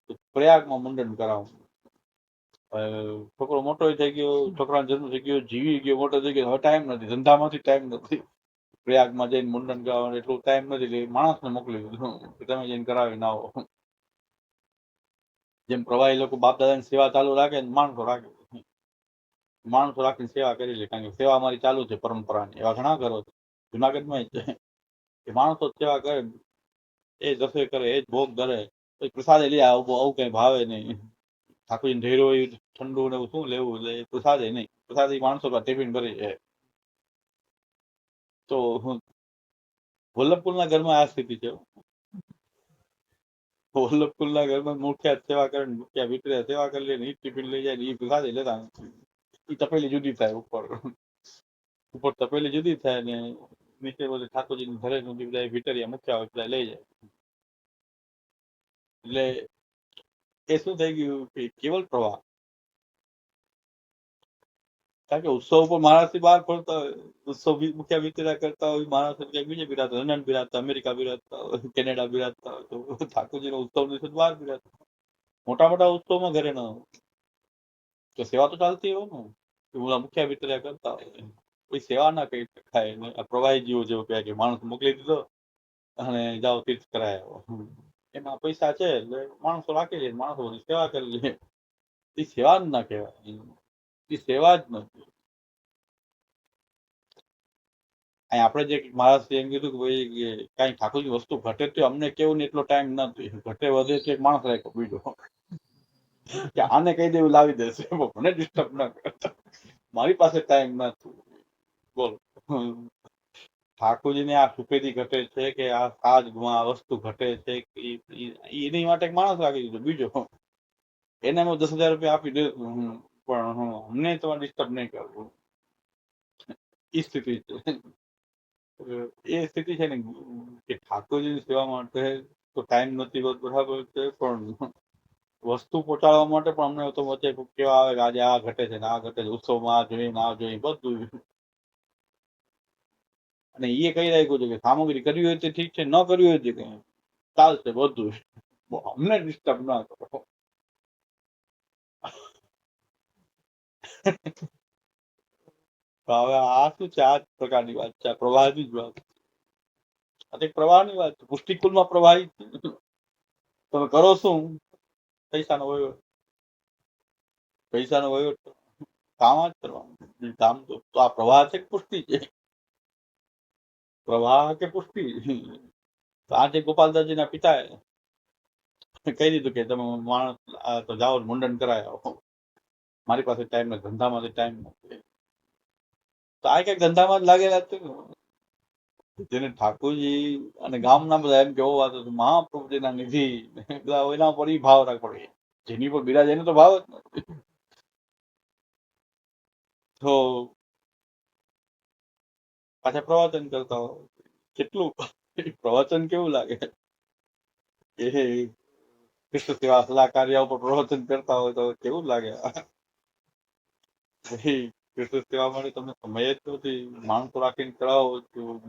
તો પ્રયાગમાં મુંડન કરાવું. છોકરો મોટો થઈ ગયો, છોકરાનો જન્મ થઈ ગયો, જીવી ગયો, મોટો થઈ ગયો, હવે ટાઈમ નથી, ધંધામાંથી ટાઈમ નથી, પ્રયાગમાં જઈને મુંડન કરાવવાનું એટલું ટાઈમ નથી, એટલે માણસને મોકલી દીધું તમે જઈને કરાવી ના આવો. જેમ પ્રવાહી લોકો બાપ દાદાની સેવા ચાલુ રાખે, માણસો રાખે, માણસો રાખીને સેવા કરી લે, કારણ કે સેવા અમારી ચાલુ છે પરંપરાની. એવા ઘણા ઘરો છે જુનાગઢમાં જ માણસો સેવા કરે, એ રસોઈ કરે, એ જ ભોગ ધરે, પ્રસાદે લઈ આવું કઈ ભાવે નહીં. ઠાકોરજીને ઢેરો હોય ઠંડુ ને શું લેવું, એટલે પ્રસાદે નહીં, પ્રસાદ માણસો ટિફિન ભરી જાય. તો વલ્લભકુલના ઘરમાં આ સ્થિતિ છે. વલ્લભકુલના ઘરમાં મુખ્યા સેવા કરે, મુખ્યા વિતરે સેવા કરી લે, એ ટિફિન લઈ જાય, એ પ્રસાદે લેતા એ તપેલી જુદી થાય, ઉપર તપેલી જુદી થાય ને નીચે બધું ઠાકોરજીની ઘરે બધા વિતરિયા મુખ્યા બધા લઈ જાય. એટલે એ શું થઈ ગયું કે કેવલ પ્રવાહ, કારણ કે ઉત્સવ ઉપર મહારાષ્ટ્રથી બહાર પડતા હોય, ઉત્સવ મુખ્ય વિતર્યા કરતા હોય, મહારાષ્ટ્ર ક્યાંક બીજે બિરાજતા, લંડન બિરાજતા, અમેરિકા બિરાજતા હોય, કેનેડા બિરાજતા હોય, તો ઠાકોરજીનો ઉત્સવ દિવસે બહાર બિરાજતા. મોટા મોટા ઉત્સવમાં ઘરે ન હોય તો સેવા તો ચાલતી હોય ને, મુખ્ય વિતર્યા કરતા હોય, કોઈ સેવા ના કહી શકાય. પ્રવાહી જીવો જેવો કહેવાય કે માણસ મોકલી દીધો અને જાઓ તીર્થ કરાય આવો, એમાં પૈસા છે એટલે માણસો રાખી લે, માણસો સેવા કરી લે, એ સેવા જ ના કહેવાય, એ સેવા જ નથી. આપણે જે મહારાષ્ટ્ર એમ કીધું કે ભાઈ કઈ ઠાકોરજી વસ્તુ ઘટે તો અમને કેવું ને એટલો ટાઈમ નથી, ઘટે વધે તો એક માણસ રાખ્યો બીજો કે આને કહી દેવું લાવી દેશે, મને ડિસ્ટર્બ ના કરતા, મારી પાસે ટાઈમ નથી. બોલો ઠાકોરજીને આ સુપેથી ઘટે છે કે આ સાજમાં વસ્તુ ઘટે છે, એની માટે એક માણસ રાખી દીધો બીજો, એને હું 10,000 રૂપિયા આપી દે પણ અમને તમારે ડિસ્ટર્બ નહીં કરવું, એ સ્થિતિ છે. એ સ્થિતિ છે ને કે ઠાકોરજીની સેવા માટે તો ટાઈમ નથી હોતો, બરાબર છે, પણ વસ્તુ પહોંચાડવા માટે પણ અમને તો વચ્ચે કેવા આવે કે આજે આ ઘટે છે ને આ ઘટે છે, ઉત્સવમાં આ જોઈએ ને આ જોઈએ બધું. અને એ કહી રાખ્યું છે કે સામગ્રી કરવી હોય તો ઠીક છે, ન કરવી હોય તો કઈ ચાલશે બધું, અમને ડિસ્ટર્બ ના કરો. હવે આ શું છે, આ પ્રકારની વાત છે, પ્રવાહની જ વાત, આ પ્રવાહની વાત. પુષ્ટિકુલમાં પ્રવાહી તમે કરો શું, પૈસાનો વહીવટ, પૈસાનો વહીવટ કામ જ કરવાનું કામ, તો આ પ્રવાહ છે કે પુષ્ટિ છે, પ્રવાહ કે પુષ્ટિ. તો આજે ગોપાલદાસજીના પિતાએ કહી દીધું કે તમે માણસ તો જાઓ મુંડન કરાય આવો, મારી પાસે ટાઈમ નથી, ધંધામાંથી ટાઈમ નથી. તો આ કઈક ધંધામાં જ લાગેલા છે ને. જેને ઠાકોરજી અને ગામના બધા એમ કેવો વાત હતું મહાપ્રભુજીના નિધિ બધા એના પર ઈ ભાવ રાખવો પડે, જેની પર બિરાજ એનો તો ભાવ જ નથી. તો પાછા પ્રવચન કરતા હોય, કેટલું પ્રવચન કેવું લાગે એ કૃષ્ણ સેવા સલાહકાર્ય ઉપર પ્રવચન કરતા હોય તો કેવું લાગે. કૃષ્ણ સેવા માટે તમને સમય જ નથી, માણસો રાખીને કરાવો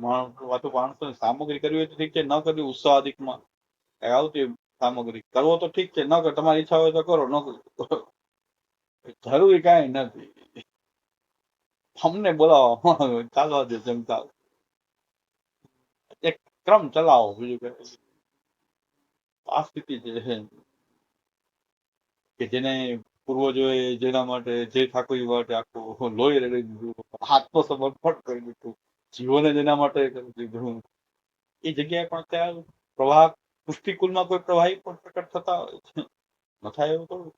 માણસો સામગ્રી કરવી હોય તો ઠીક છે, ન કરવી ઉત્સાહાદિકમાં આવતી સામગ્રી કરવો તો ઠીક છે, ન કરો તમારી ઈચ્છા હોય તો કરો, ન કરો જરૂરી કાંઈ નથી. અમને બોલાવો ચાલવા દે જમતા એક ક્રમ ચલાવો, બીજું કે આ સ્થિતિ છે કે જેને પૂર્વજોએ જેના માટે જે ઠાકોરજી માટે આખું લોહી રેડી દીધું, આત્મસમર્પણ કરી દીધું, જીવને જેના માટે કરી દીધું, એ જગ્યાએ પણ ત્યાં પ્રવાહ પુષ્ટિકુલમાં કોઈ પ્રવાહી પણ પ્રકટ થતા હોય છે, ન થાય એવું થોડું.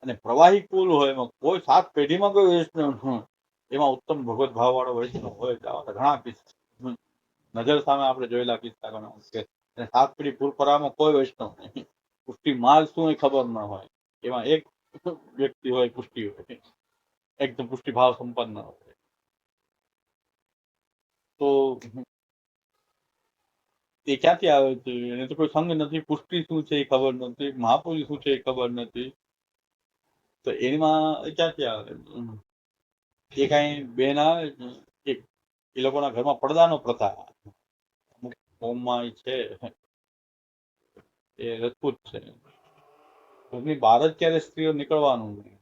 અને પ્રવાહી કુલ હોય એમાં કોઈ 7 પેઢીમાં કોઈ વૈષ્ણવ એમાં ઉત્તમ ભગવત ભાવ વાળો વૈષ્ણવ હોય ઘણા કિસ્સા નજર સામે આપણે જોયેલા કિસ્સા ઘણા કે 7 પેઢી પૂરપરામાં કોઈ વૈષ્ણવ નહીં, પુષ્ટિ માર્ગ શું એ ખબર ન હોય, એમાં એક વ્યક્તિ હોય પુષ્ટિ હોય, એકદમ પુષ્ટિ ભાવ સંપન્ન હોય. તો એ ક્યાંથી આવે છે, એને તો કોઈ સંગ નથી, પુષ્ટિ શું છે એ ખબર નથી, મહાપુરુષ શું છે એ ખબર નથી, તો એમાં ક્યાંથી આવે. એ કઈ બેન આવે એ લોકોના ઘરમાં પડદાનો પ્રથા અમુક કોમમાં છે, એ રજપૂત છે, ઘરની બહાર જ ક્યારે સ્ત્રીઓ નીકળવાનું નહીં,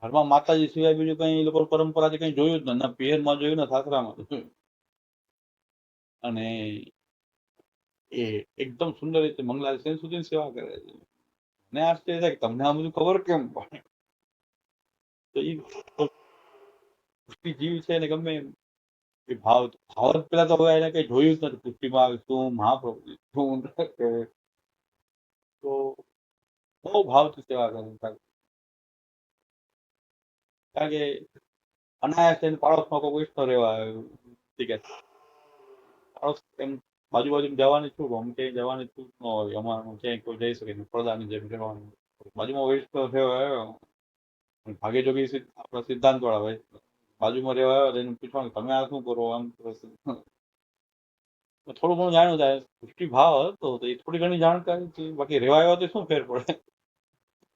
ઘરમાં માતાજી સિવાય બીજું કઈ એ લોકો પરંપરાથી કઈ જોયું જ ના પિયરમાં જોયું ને સાસરામાં જોયું. અને એ એકદમ સુંદર રીતે મંગલા સેન સુધી સેવા કરે છે. ને આશ્ચર્ય થાય કે તમને આ બધું ખબર કેમ પડે. તો એ પુષ્ટિ જીવ છે ને ગમે એ ભાવ ભાવ પેલા તો હવે એને કઈ જોયું જ નથી, પુષ્ટિમાં શું મહાપ્રભુ શું તો બહુ ભાવથી સેવા કરે, કારણ કે અનાયાસ એને પાડોશમાં કોઈ વૈષ્ણવ રહેવા આવ્યું, ઠીક છે પાડોશ એમ બાજુ જવાની છૂટ, આમ ક્યાંય જવાની છૂટ ન હોય, અમારે ક્યાંય કોઈ જઈ શકે નહીં, પડદાની જેમ રહેવાનું. બાજુમાં વૈષ્ણવ થયો આવ્યો ભાગે જોગી આપણા સિદ્ધાંત વાળા હોય, બાજુમાં રહેવા આવ્યો એને પૂછવાનું તમે આ શું કરો, આમ થોડું ઘણું જાણ્યું થાય, પુષ્ટિ ભાવ હતો તો એ થોડી ઘણી જાણકારી હતી, બાકી રહેવા આવ્યો તો શું ફેર પડે.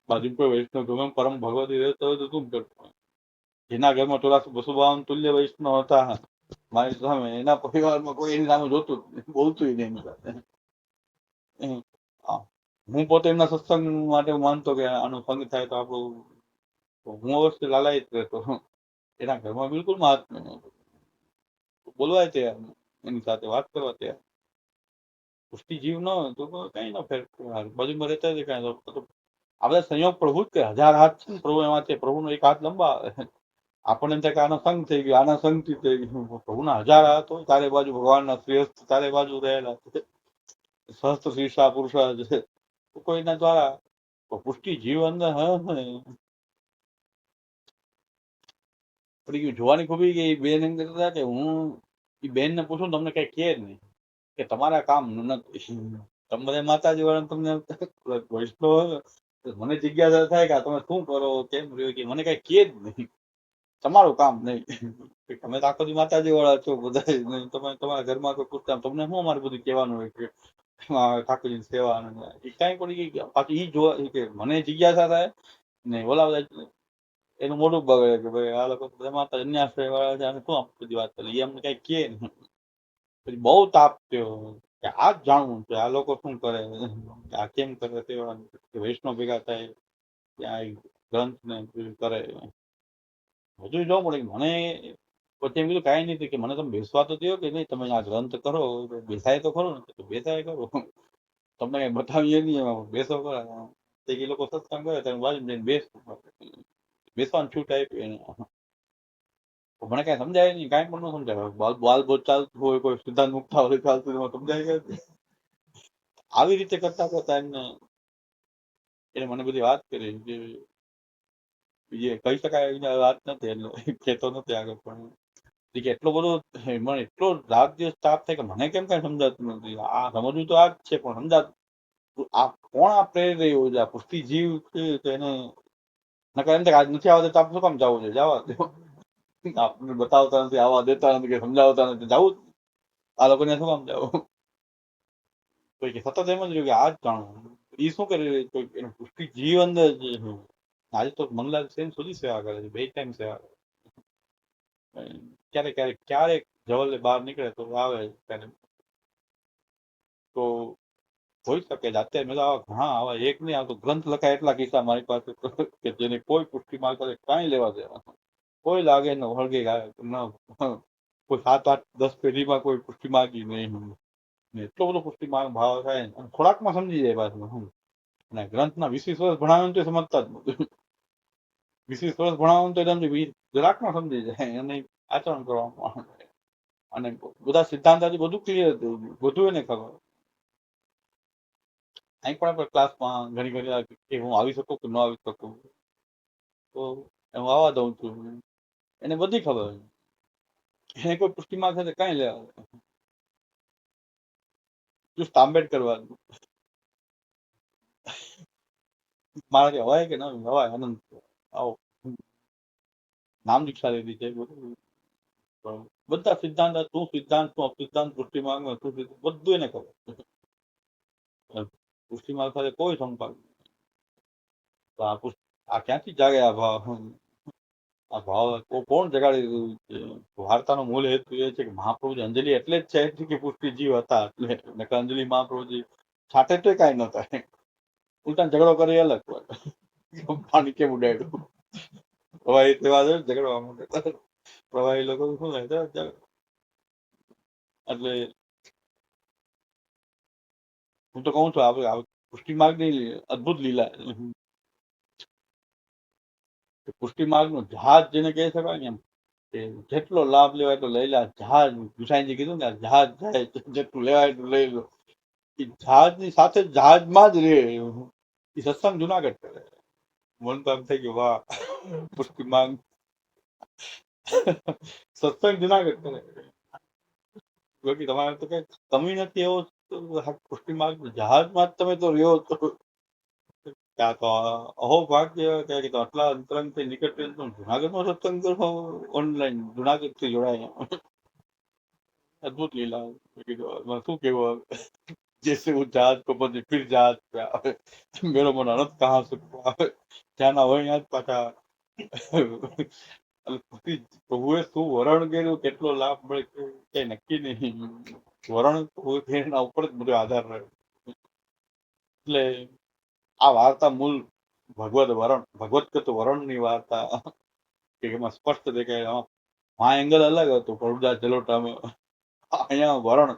બાજુ કોઈ વૈષ્ણવ ગમે પરમ ભગવતી રહેતો હોય તો શું ફેર પડે. જેના ઘરમાં થોડા વસુભાવન તુલ્ય વૈષ્ણવ હતા મારી સામે, એના પરિવારમાં કોઈ એની સામે જોતું બોલતું નહીં એની સાથે. હું પોતે એમના સત્સંગ માટે માનતો કે આનો સંગ થાય તો આપણું, હું અવશ્ય લાલાયિત રહેતો, એના ઘરમાં બિલકુલ મહાત્મ્ય નહોતું, બોલવાય તૈયાર એની સાથે વાત કરવા તૈયાર. પુષ્ટિ જીવ ન હોય તો કઈ ન ફેર બાજુમાં રહેતા કઈ આ બધા સંયોગ પ્રભુ જ કે 1000 હાથ છે ને પ્રભુ એમાંથી પ્રભુનો એક હાથ લંબાવે, આપણને એમ થાય કે આનો સંગ થઈ ગયો, આના સંગથી થઈ ગયું, પ્રભુના 1000 હાથ હોય, ચારે બાજુ ભગવાનના શ્રેષ્ઠ ચારે બાજુ રહેલા સહસ્ત્ર શીર્ષા પુરુષા છે કોઈના દ્વારા પુષ્ટિ જીવ અંદર પડી ગયું. જોવાની ખૂબી કે બેન એમ કહેતા હતા કે હું એ બેન ને પૂછું તમને કઈ કહે નહીં કે તમારા કામ નથી, તમે બધા માતાજી વાળા તમને વૈષ્ણવ મને જિજ્ઞાસા થાય કે તમે શું કરો કેમ રહ્યો, કે મને કઈ કહે જ નહીં, તમારું કામ નહીં, તમે તો આખો દી માતાજી વાળા છો બધા, તમે તમારા ઘરમાં કોઈ પૂછતા તમને શું અમારે બધું કહેવાનું હોય કે ઠાકોરજી સેવા એ કઈ પડી ગઈ. પાછી ઈ જોવા કે મને જિજ્ઞાસા થાય ને ઓલા બધા એનું મોઢું બગડે કે ભાઈ આ લોકો માતા અન્યાશ્રય વાળા છે, શું બધી વાત કરી, એમને કઈ કહે નહીં. પછી બહુ તાપ થયો કે આ જ જાણવું છે આ લોકો શું કરે, આ કેમ કરે, તે વૈષ્ણવ ભેગા થાય ત્યાં ગ્રંથ ને કરે, બધું જોવા મળે. મને પછી એમ કીધું કાંઈ નહીં કે મને તમે બેસવા તો દો કે નહીં, તમે આ ગ્રંથ કરો બેસાય તો ખરો ને, બેસાય કરો, તમને કઈ બતાવીએ નહીં એમાં બેસો ખરા. એ લોકો સત્સંગ કરે તમે બાજુ જઈને બેસવાનું છૂટ આપી એને, મને કઈ સમજાય નહીં, કાંઈ પણ ન સમજાય. બાલ બોલ ચાલતું હોય, કોઈ સિદ્ધાંત મુકતા હોય ચાલતું એમાં સમજાય કે આવી રીતે કરતા કરતા એને મને બધી વાત કરી કે એ કહી શકાય એની વાત નથી, એટલે કહેતો નથી આગળ. પણ કે એટલો બધો મને એટલો રાત દિવસ તાપ થાય કે મને કેમ કઈ સમજાતું નથી. આ સમજવું તો આ જ છે, પણ સમજાતું આ કોણ આ પ્રેરી રહ્યું છે? આ પુષ્ટિ જીવ છે તો એને નકર એમ થાય આજ નથી આવવા દેતા, આપણે શું કામ જવું છે? જવા દો. આપણને બતાવતા નથી, આવવા દેતા નથી, કે સમજાવતા નથી, જવું આ લોકોને શું કામ જવું? કોઈ કે સતત એમ જ રહ્યું કે આ જ જાણવું એ શું કરી રહી, કોઈ એનું પુષ્ટિ જીવ અંદર જે આજે તો મંગલાલ સેન સુધી સેવા કરે છે, 2 ટાઈમ સેવા કરે. ક્યારેક જવલ્લે બહાર નીકળે તો આવે ત્યારે, તો હોઈ શકે છે. અત્યારે મેં આવા ઘણા આવા એક નહીં આવતો ગ્રંથ લખાય એટલા કિસ્સા મારી પાસે કે જેને કોઈ પુષ્ટિ માર્ગ સાથે કાંઈ લેવા દેવા, કોઈ લાગે ન વળગે ન, કોઈ 7-8-10 પેઢીમાં કોઈ પુષ્ટિ માર્ગી નહીં. એટલો બધો પુષ્ટિ માર્ગ ભાવ થાય ને ખોરાકમાં સમજી જાય પાછું. અને ગ્રંથના 20 વર્ષ ભણાવે તો સમજતા જ નથી. 20 વર્ષ ભણાવો તો એકદમ જરાકમાં સમજી જાય અને આચરણ કરવામાં. અને બધા સિદ્ધાંતાથી બધું ક્લિયર થઈ ગયું, બધું એને ખબર. અહીં પણ આપણે ક્લાસમાં ઘણી કે હું આવી શકું કે ન આવી શકું, તો હું આવવા દઉં છું. એને બધી ખબર. એને કોઈ પુષ્ટિમાર્ગ સાથે કઈ લેવા. just આંબેડકર વાત મારાથી હવાય કે ના હવાય? આનંદ આવો નામ દીક્ષા લીધી છે બધા સિદ્ધાંત, શું સિદ્ધાંત, શું અસિદ્ધાંત, પુષ્ટિમાર્ગ બધું એને ખબર. પુષ્ટિમાર્ગ સાથે કોઈ સંપર્ક. આ ક્યાંથી જાગે આ ભાવ? આ ભાવ કોણ જગાડી દીધું છે? વાર્તાનો મૂળ હેતુ એ છે કે મહાપ્રભુજી અંજલિ એટલે જ છે કે પુષ્ટિ જીવ હતા, એટલે અંજલિ મહાપ્રભુજી છાટે તો કઈ ન થાય. ઉલટા ઝઘડો કરે અલગ પાણી કેમ ઉડાડ્યું પ્રવાહી તેવા ઝઘડવા માટે પ્રવાહી લોકો શું થાય એટલે હું તો કઉ છું આપણે પુષ્ટિ માર્ગ ની અદભુત લીલા. પુષ્ટિ માર્ગ નું જહાજ જેને કહી શકાય ને, એમ કે જેટલો લાભ લેવાય તો લઈ લે. જહાજ ગુસાઈજી કીધું ને જહાજ જાય જેટલું લેવાય એટલું લઈ લો. એ જહાજ ની સાથે જહાજમાં જ રહે. એ સત્સંગ જુનાગઢ કરે. મન તો એમ થઈ ગયું વાહ, પુષ્ટિ માર્ગ સત્સંગ જુનાગઢ કરે. બાકી તમારે તો કઈ કમી નથી એવો પુષ્ટિ માર્ગ જહાજમાં જ તમે તો રહ્યો તો ત્યાં તો અહો ભાગ્ય કે આટલા અંતરંગ થી નિકટ જુનાગઢ નો સત્સંગ કરો ઓનલાઈન, જુનાગઢ થી જોડાય. અદભુત લીલા. શું કેવું जैसे वो जहाज को बंद फिर जहाज पे આવે મેરો મન અનંત કહા સુખ આવે ત્યાંના હોય ત્યાં જ પાછા. પ્રભુએ શું વરણ કર્યું, કેટલો લાભ મળે કઈ નક્કી નહીં. વરણ એના ઉપર જ બધો આધાર રહ્યો. એટલે આ વાર્તા મૂળ ભગવત વરણ ની વાર્તા કે એમાં સ્પષ્ટ દેખાય. આ એંગલ અલગ હતું પ્રભુદાસ જલોટામાં. અહીંયા વરણ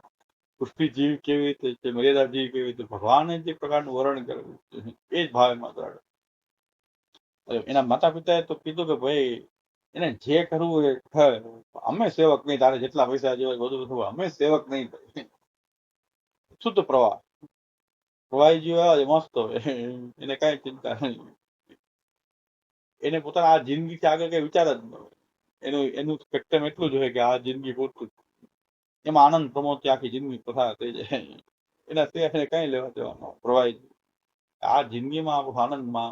પુષ્ટિ જીવ કેવી રીતે છે, મર્યાદા જીવ કેવી રીતે, ભગવાને જે પ્રકારનું વર્ણન કરેલું એ જ ભાવે માત્ર. એના માતા પિતાએ તો કીધું કે ભાઈ એને જે કરવું એ કર, અમે સેવક નહીં, તારે જેટલા પૈસા જોઈએ બધું અમે સેવક નહીં. શુદ્ધ પ્રવાહી જીવ એવા મસ્ત હોય, એને કઈ ચિંતા નહીં. એને પોતાના આ જિંદગીથી આગળ કઈ વિચાર જ ન હોય. એનું સ્પેક્ટ્રમ એટલું જ હોય કે આ જિંદગી પૂરતું, એમાં આનંદ પ્રમોદથી આખી જિંદગી પસાર થઈ જાય. એના સિવાય કઈ લેવા દેવાનો પ્રવાહી. આ જિંદગીમાં આનંદમાં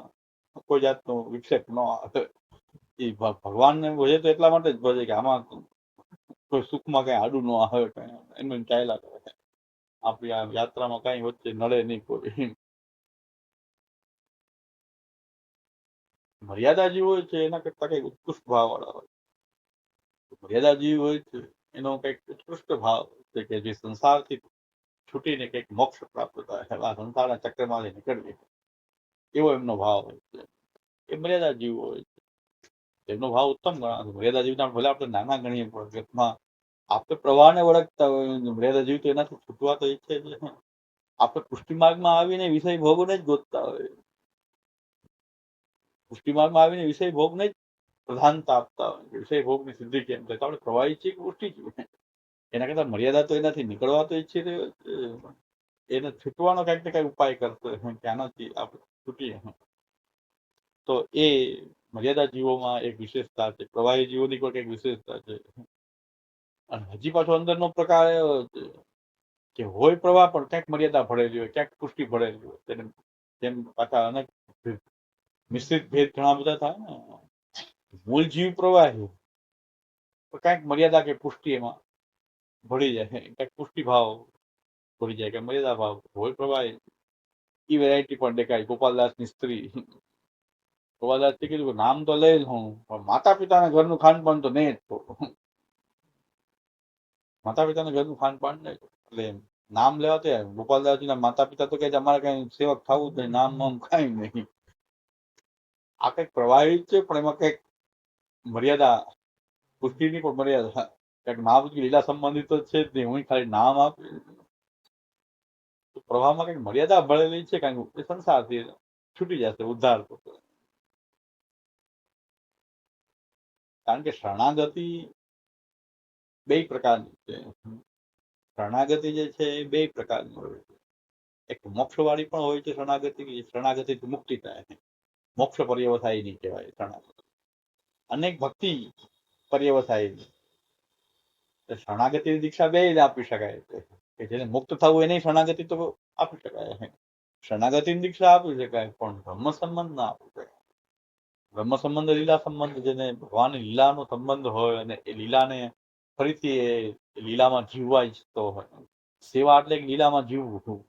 કોઈ જાતનો વિક્ષેપ ન આવે. એ ભગવાનને ભજે તો એટલા માટે જ ભજે કે આમાં કોઈ સુખમાં કઈ આડું ન આવે, કઈ એનું ચાલ્યા કરે. આપણી આ યાત્રામાં કઈ વચ્ચે નડે નહીં કોઈ. મર્યાદા જીવ હોય છે એના કરતા કઈક ઉત્કૃષ્ટ ભાવ વાળા હોય. મર્યાદા જીવ હોય છે એનો કઈક ઉત્કૃષ્ટ ભાવ છે કે જે સંસારથી છૂટીને કઈક મોક્ષ પ્રાપ્ત થાય, આ સંસારના ચક્રમાંથી નીકળવી, એવો એમનો ભાવ હોય છે. એ મર્યાદા જીવ હોય છે. એમનો ભાવ ઉત્તમ ગણાશે. મર્યાદા જીવના ભલે આપણે નાના ગણીએ પણ આપણે પ્રવાહને ઓળખતા હોય. મર્યાદા જીવ તો એનાથી છૂટવા તો ઈચ્છે છે. આપણે પુષ્ટિ માર્ગમાં આવીને વિષય ભોગોને જ ગોતતા હોય. પુષ્ટિ માર્ગમાં આવીને વિષય ભોગને જ પ્રધાનતા આપતા હોય. વિષય ભોગની સિદ્ધિ કેમ થાય? આપણે પ્રવાહી છીએ કે પુષ્ટિ છીએ? એના કરતા મર્યાદા તો એનાથી નીકળવા તો ઈચ્છી રહ્યો છે. એને છૂટવાનો કઈક ને કઈક ઉપાય કરતો કે આનાથી આપણે છૂટીએ. તો એ મર્યાદા જીવોમાં એક વિશેષતા છે, પ્રવાહી જીવોની કોઈ એક વિશેષતા છે. અને હજી પાછો અંદરનો પ્રકાર એવો છે કે હોય પ્રવાહ પણ ક્યાંક મર્યાદા ભળેલી હોય, ક્યાંક પુષ્ટિ ભળેલી હોય. તેને તેમ પાછા અનેક મિશ્રિત ભેદ ઘણા બધા થાય ને. મૂળ જીવ પ્રવાહી ક્યાંક મર્યાદા કે પુષ્ટિ એમાં ભળી જાય, ક્યાંક પુષ્ટિ ભાવ ભળી જાય કે મર્યાદા ભાવ હોય પ્રવાહી. એ વેરાયટી પણ દેખાય. ગોપાલદાસની સ્ત્રી, ગોપાલદાસે કીધું નામ તો લઈ જ હું, પણ માતા પિતાના ઘરનું ખાનપાન તો નહીં જ તો. માતા પિતાના ઘરનું ખાનપાન નહીં એટલે નામ લેવા તે ગોપાલદાસજીના માતા પિતા તો કે અમારે કઈ સેવક થવું જ નહીં, નામ નામ કઈ નહીં. આ કઈક પ્રવાહી છે, પણ એમાં કઈક મર્યાદા, પુષ્ટિની પણ મર્યાદા, કઈક નામ લીલા સંબંધિત છે જ નહીં. હું ખાલી નામ આપી, પ્રવાહમાં કઈક મર્યાદા ભળેલી છે, કઈક સંસારથી છૂટી જશે ઉદ્ધાર. કારણ કે શરણાગતિ બે પ્રકારની છે. શરણાગતિ જે છે એ બે પ્રકારની હોય છે. એક મોક્ષવાળી પણ હોય છે શરણાગતિ, શરણાગતિથી મુક્તિ થાય, મોક્ષ પર્યવસાયની કહેવાય શરણાગતિ. અનેક ભક્તિ પર્યવસાયની. શરણાગતિની દીક્ષા બે આપી શકાય છે, કે જેને મુક્ત થવું એને શરણાગતિ તો આપી શકાય. શરણાગતિની દીક્ષા આપી શકાય, પણ બ્રહ્મ સંબંધ ના આપી શકાય. બ્રહ્મ સંબંધ લીલા સંબંધ, જેને ભગવાનની લીલાનો સંબંધ હોય અને એ લીલાને ફરીથી એ લીલામાં જીવવા ઈચ્છતો હોય. સેવા એટલે લીલામાં જીવવું,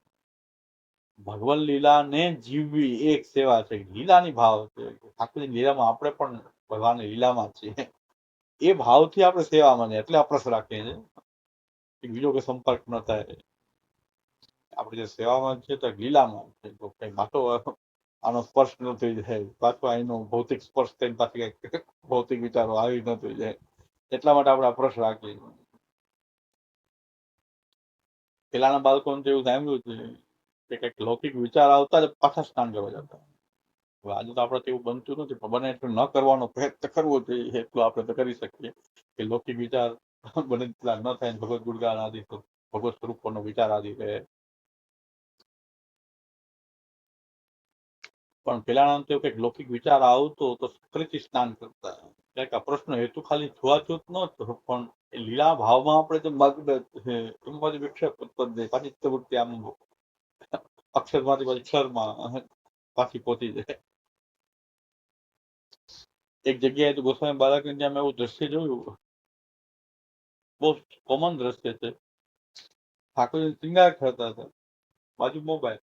ભગવાન લીલાને જીવવી એક સેવા છે. લીલાની ભાવ છે, ઠાકોરની લીલામાં આપણે પણ ભગવાનની લીલામાં છીએ. એ ભાવથી આપણે સેવા માને એટલે અપ્રસ રાખીએ છીએ, બીજો કોઈ સંપર્ક ન થાય. આપણે જે સેવામાં છે તો લીલામાં છે, તો કઈ માટો આનો સ્પર્શ ન થઈ જાય, પાછો એનો ભૌતિક સ્પર્શ થઈને પાછી કઈક ભૌતિક વિચારો આવી ન થઈ જાય, એટલા માટે આપણે અપ્રસ રાખીએ. પેલાના બાળકોને તો એવું સાંભળ્યું છે કે કઈક લૌકિક વિચાર આવતા જ પાછા સ્નાન કરવા જતા. આજે તો આપણે એવું બનતું નથી, પણ બને એટલું ન કરવાનો પ્રયત્ન કરવો જોઈએ, એટલું આપણે તો કરી શકીએ કે લૌકિક વિચાર બને એટલા ન થાય. ભગવત ગુણગાન આદિ, ભગવત સ્વરૂપોનો વિચાર આદિ રહે. પણ પેલાના તો કઈક લૌકિક વિચાર આવતો તો ફરીથી સ્નાન કરતા. કઈક આ પ્રશ્ન હેતુ ખાલી છૂઆછૂત નહોતો, પણ લીલા ભાવમાં આપણે જે મગ્ન એમાં પાછી વિક્ષેપ ઉત્પન્ન થાય, પાછી પ્રવૃત્તિ આમ અક્ષરમાંથી પાછી અક્ષરમાં પાછી પહોંચી જાય. એક જગ્યાએ તો ગોસ્વામી બાળકને ત્યાં મેં એવું દ્રશ્ય જોયું, બહુ કોમન દ્રશ્ય છે. ઠાકોરજી શૃંગાર કરતા હતા, બાજુ મોબાઈલ,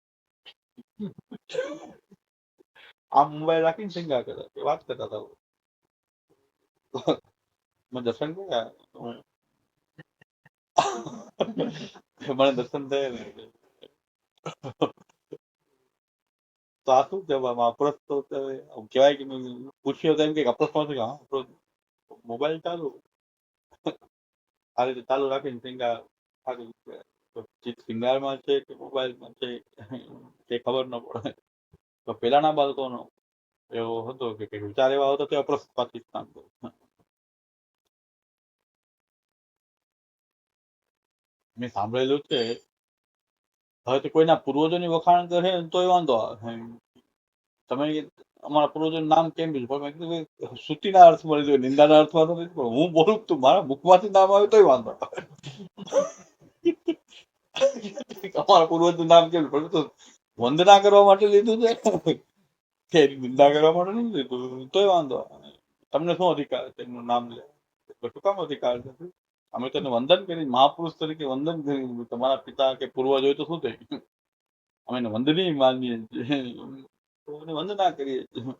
આમ મોબાઈલ રાખીને શૃંગાર કરતા, વાત કરતા હતા. મેં દર્શન કર્યા, મને દર્શન થયા. તો આ શું કહેવામાં અપ્રસ્ત તો કહેવાય કે પૂછ્યો તો એમ કે અપ્રસ્તમાં હા મોબાઈલ ચાલુ, આ રીતે ચાલુ રાખીને શૃંગાર. શૃંગારમાં છે કે મોબાઈલમાં છે એ ખબર ન પડે. તો પેલાના બાળકોનો એવો હતો કે વિચાર એવા હતો કે અપ્રસ્ત પાકિસ્તાન. મેં સાંભળેલું છે, હવે તો કોઈના પૂર્વજોની વખાણ કરે તોય વાંધો આવે. તમે અમારા પૂર્વજોનું નામ કેમ લીધું, મેં કીધું સ્તુતિના અર્થમાં લીધું, નિંદાના અર્થમાં નથી. પણ હું બોલું તું મારા મુખમાંથી નામ આવે તોય વાંધો આવે. અમારા પૂર્વજનું નામ કેમ લીધું, વંદના કરવા માટે લીધું છે, નિંદા કરવા માટે નથી લીધું, તોય વાંધો આવે. તમને શું અધિકાર છે એમનું નામ લે, શું કામ અધિકાર છે? અમે તેને વંદન કરી, મહાપુરુષ તરીકે વંદન કરી. તમારા પિતા કે પૂર્વજ હોય તો શું થઈ ગયું, અમે એને વંદનીય માનીએ છીએ, વંદના કરીએ છીએ.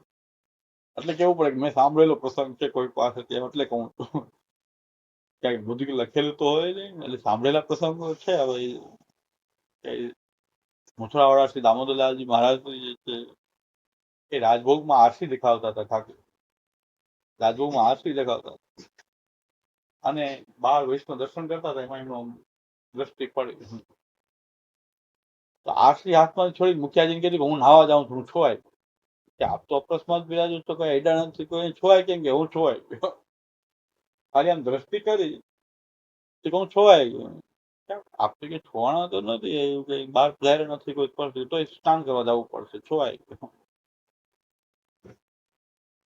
એટલે કેવું પડે કે મેં સાંભળેલો પ્રસંગ છે કોઈ પાસેથી, એટલે કહું છું. ક્યાંક બુદ્ધિ લખેલું તો હોય નહીં, એટલે સાંભળેલા પ્રસંગો છે. હવે મથુરાવાળા શ્રી દામોદરલાલજી મહારાજ જે છે એ રાજભોગમાં આરસી દેખાવતા હતા. ઠાકોર રાજભોગમાં આરસી દેખાવતા અને 12 વૈષ્ણવ દર્શન કરતા હતા, એમાં એમનો દ્રષ્ટિ પડી. તો આરસી હાથમાં છોડી મુખિયાજીને કીધું કે હું નાવા જાઉં છું, હું છોવાય. કે આપ તો અકસ્માત બિરાજો તો કઈ એડા નથી, કોઈ છોવાય કેમ કે હું છોવાય. ખાલી આમ દ્રષ્ટિ કરી તો હું છોવાય ગયો. આપણે કઈ છોવાણા તો નથી, એવું કઈ બહાર જાહેર નથી કોઈ પડતી, તો સ્નાન કરવા જવું પડશે, છોવાય ગયો.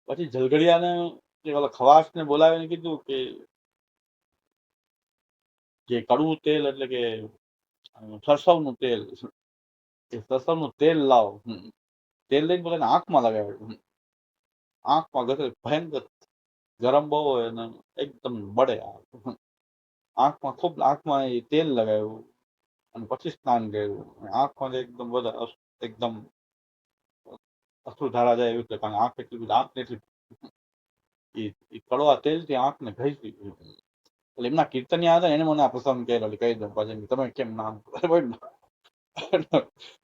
પછી જલગડિયાને ઓલા ખવાસને બોલાવીને કીધું કે જે કડવું તેલ એટલે કે સરસવનું તેલ, એ સરસવનું તેલ લાવો. તેલ લઈને પોતાને આંખમાં લગાવ્યું. આંખમાં ઘસે, ભયંકર ગરમ બહુ હોય અને એકદમ બળે આંખમાં, ખૂબ આંખમાં એ તેલ લગાવ્યું અને પછી સ્નાન કર્યું. આંખમાં એકદમ બધા એકદમ અશ્રુધારા જાય એવી રીતે, કારણ આંખ એટલી આંખને એટલી એ કડવા તેલથી આંખને ઘસી. એટલે એમના કીર્તનિયા હતા, એને મને આ પ્રસંગ કહેલો, કહી દઉં પછી તમે કેમ નામ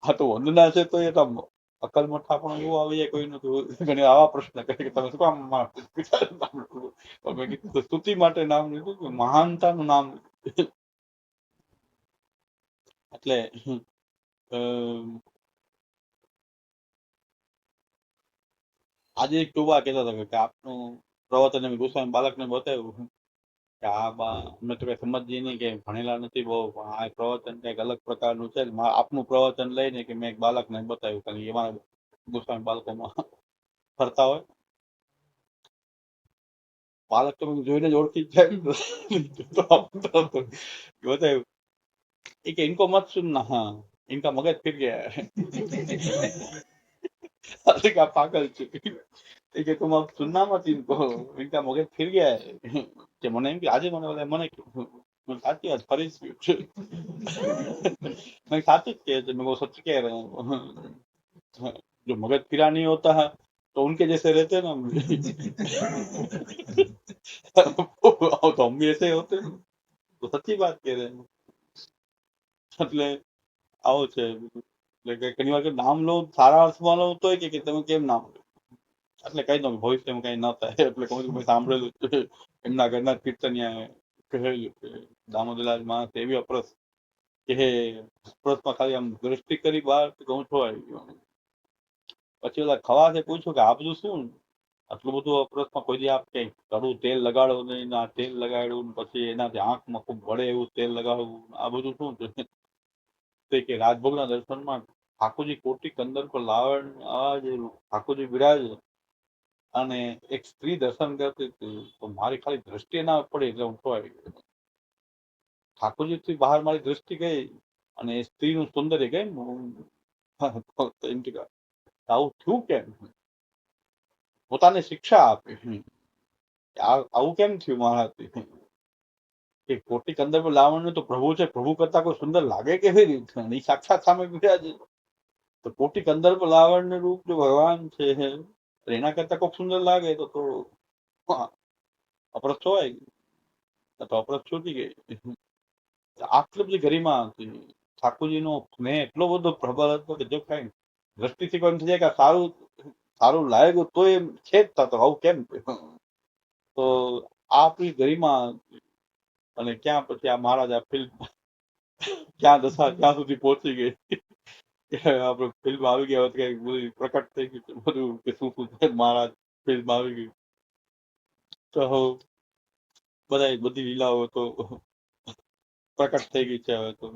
આ તો વંદના છે તો એ તો અકલ મઠા પણ એવું આવી જાય કોઈ નથી. ઘણી આવા પ્રશ્ન કરે કે તમે શું કામ મેં કીધું સ્તુતિ માટે નામ લીધું, મહાનતાનું નામ. એટલે આજે એક ટુબા કહેતા હતા કે આપનું પ્રવચન ગોસ્વામી બાલકને બતાવ્યું કે આ અમે તો કઈ સમજીએ નહીં, કે ભણેલા નથી બહુ, આ પ્રવચન કઈક અલગ પ્રકારનું છે. આપનું પ્રવચન લઈને કે મેં એક બાળકને બતાવ્યું, કારણ એમાં ગોસ્વામી બાળકોમાં ફરતા હોય, બાળક તો જોઈને જ ઓળખી જાય बताए एक इनको मत सुनना, हाँ इनका मगज फिर गया है अरे क्या पागल છે तुम अब सुनना मत इनको, इनका मगज फिर गया है કે મને એમ કે આજે મને સાચી વાત ફરી मैं साचुं જ કહે છે, मैं वो सच कह रहा हूँ जो मगज फिरा नहीं होता है तो उनके जैसे रहते ना तो हम भी ऐसे होते, तो सच्ची बात कह रहे हैं. એટલે આવો છે. એટલે ઘણી વાર નામ લો સારા અર્થમાં લો તો કે તમે કેમ નામ લો, એટલે કહી દઉં ભવિષ્યમાં કઈ ન થાય. એટલે કહું છું મેં સાંભળેલું એમના ઘરના કીર્તનિયા કહેલું કે દામોદરલાલ માણસ એવી અપરસ કે અપરસમાં ખાલી આમ દ્રષ્ટિ કરી બહાર ઘઉં છોવાઈ ગયો. પછી ઓલા ખવાસે પૂછ્યું કે આ બધું શું, આટલું બધું અપરસમાં કોઈ દી આપ કઈ કડું તેલ લગાડો નહીં, આ તેલ લગાડ્યું પછી એનાથી આંખમાં ખૂબ વળે એવું તેલ લગાડવું, આ બધું શું છે કે રાજભોગના દર્શનમાં ઠાકોરજી કોટી કંદર પર લાવણ, આ જે ઠાકોરજી બિરાજે અને એક સ્ત્રી દર્શન કરતી હતી, તો મારી ખાલી દ્રષ્ટિ ના પડે એટલે હું ખોવાઈ ગયો. ઠાકોરજી થી બહાર મારી દ્રષ્ટિ ગઈ અને એ સ્ત્રીનું સૌંદર્ય ગઈ, આવું થયું કેમ, પોતાને શિક્ષા આપી આવું કેમ થયું મારાથી, કે કોટી કંદર પર લાવણ તો પ્રભુ છે, પ્રભુ કરતા કોઈ સુંદર લાગે કેવી રીતે, એ સાક્ષાત સામે બિરાજે. તો કોટી કંદર પર લાવણ રૂપ જો ભગવાન છે એના કરતા કોઈ સુંદર લાગે તો અપરસ છોવાઈ ગઈ, તો અપરસ છૂટી ગઈ. આટલી બધી ગરિમા હતી, ઠાકોરજીનો સ્નેહ એટલો બધો પ્રબળ હતો કે જો કઈ દ્રષ્ટિથી કોઈ એમ થઈ જાય કે સારું સારું લાગ્યું તો એમ છે જ થતો, આવું કેમ. તો આપણી ગરિમા અને ક્યાં પછી આ મહારાજા ફિલ્મ ક્યાં દશા ક્યાં સુધી પહોંચી ગઈ, આપણે ફિલ્મ આવી ગયા કે બધું પ્રકટ થઈ ગયું બધું કે શું શું મહારાજ ફિલ્મ આવી ગઈ, તો બધી લીલાઓ તો પ્રકટ થઈ ગઈ છે હવે તો.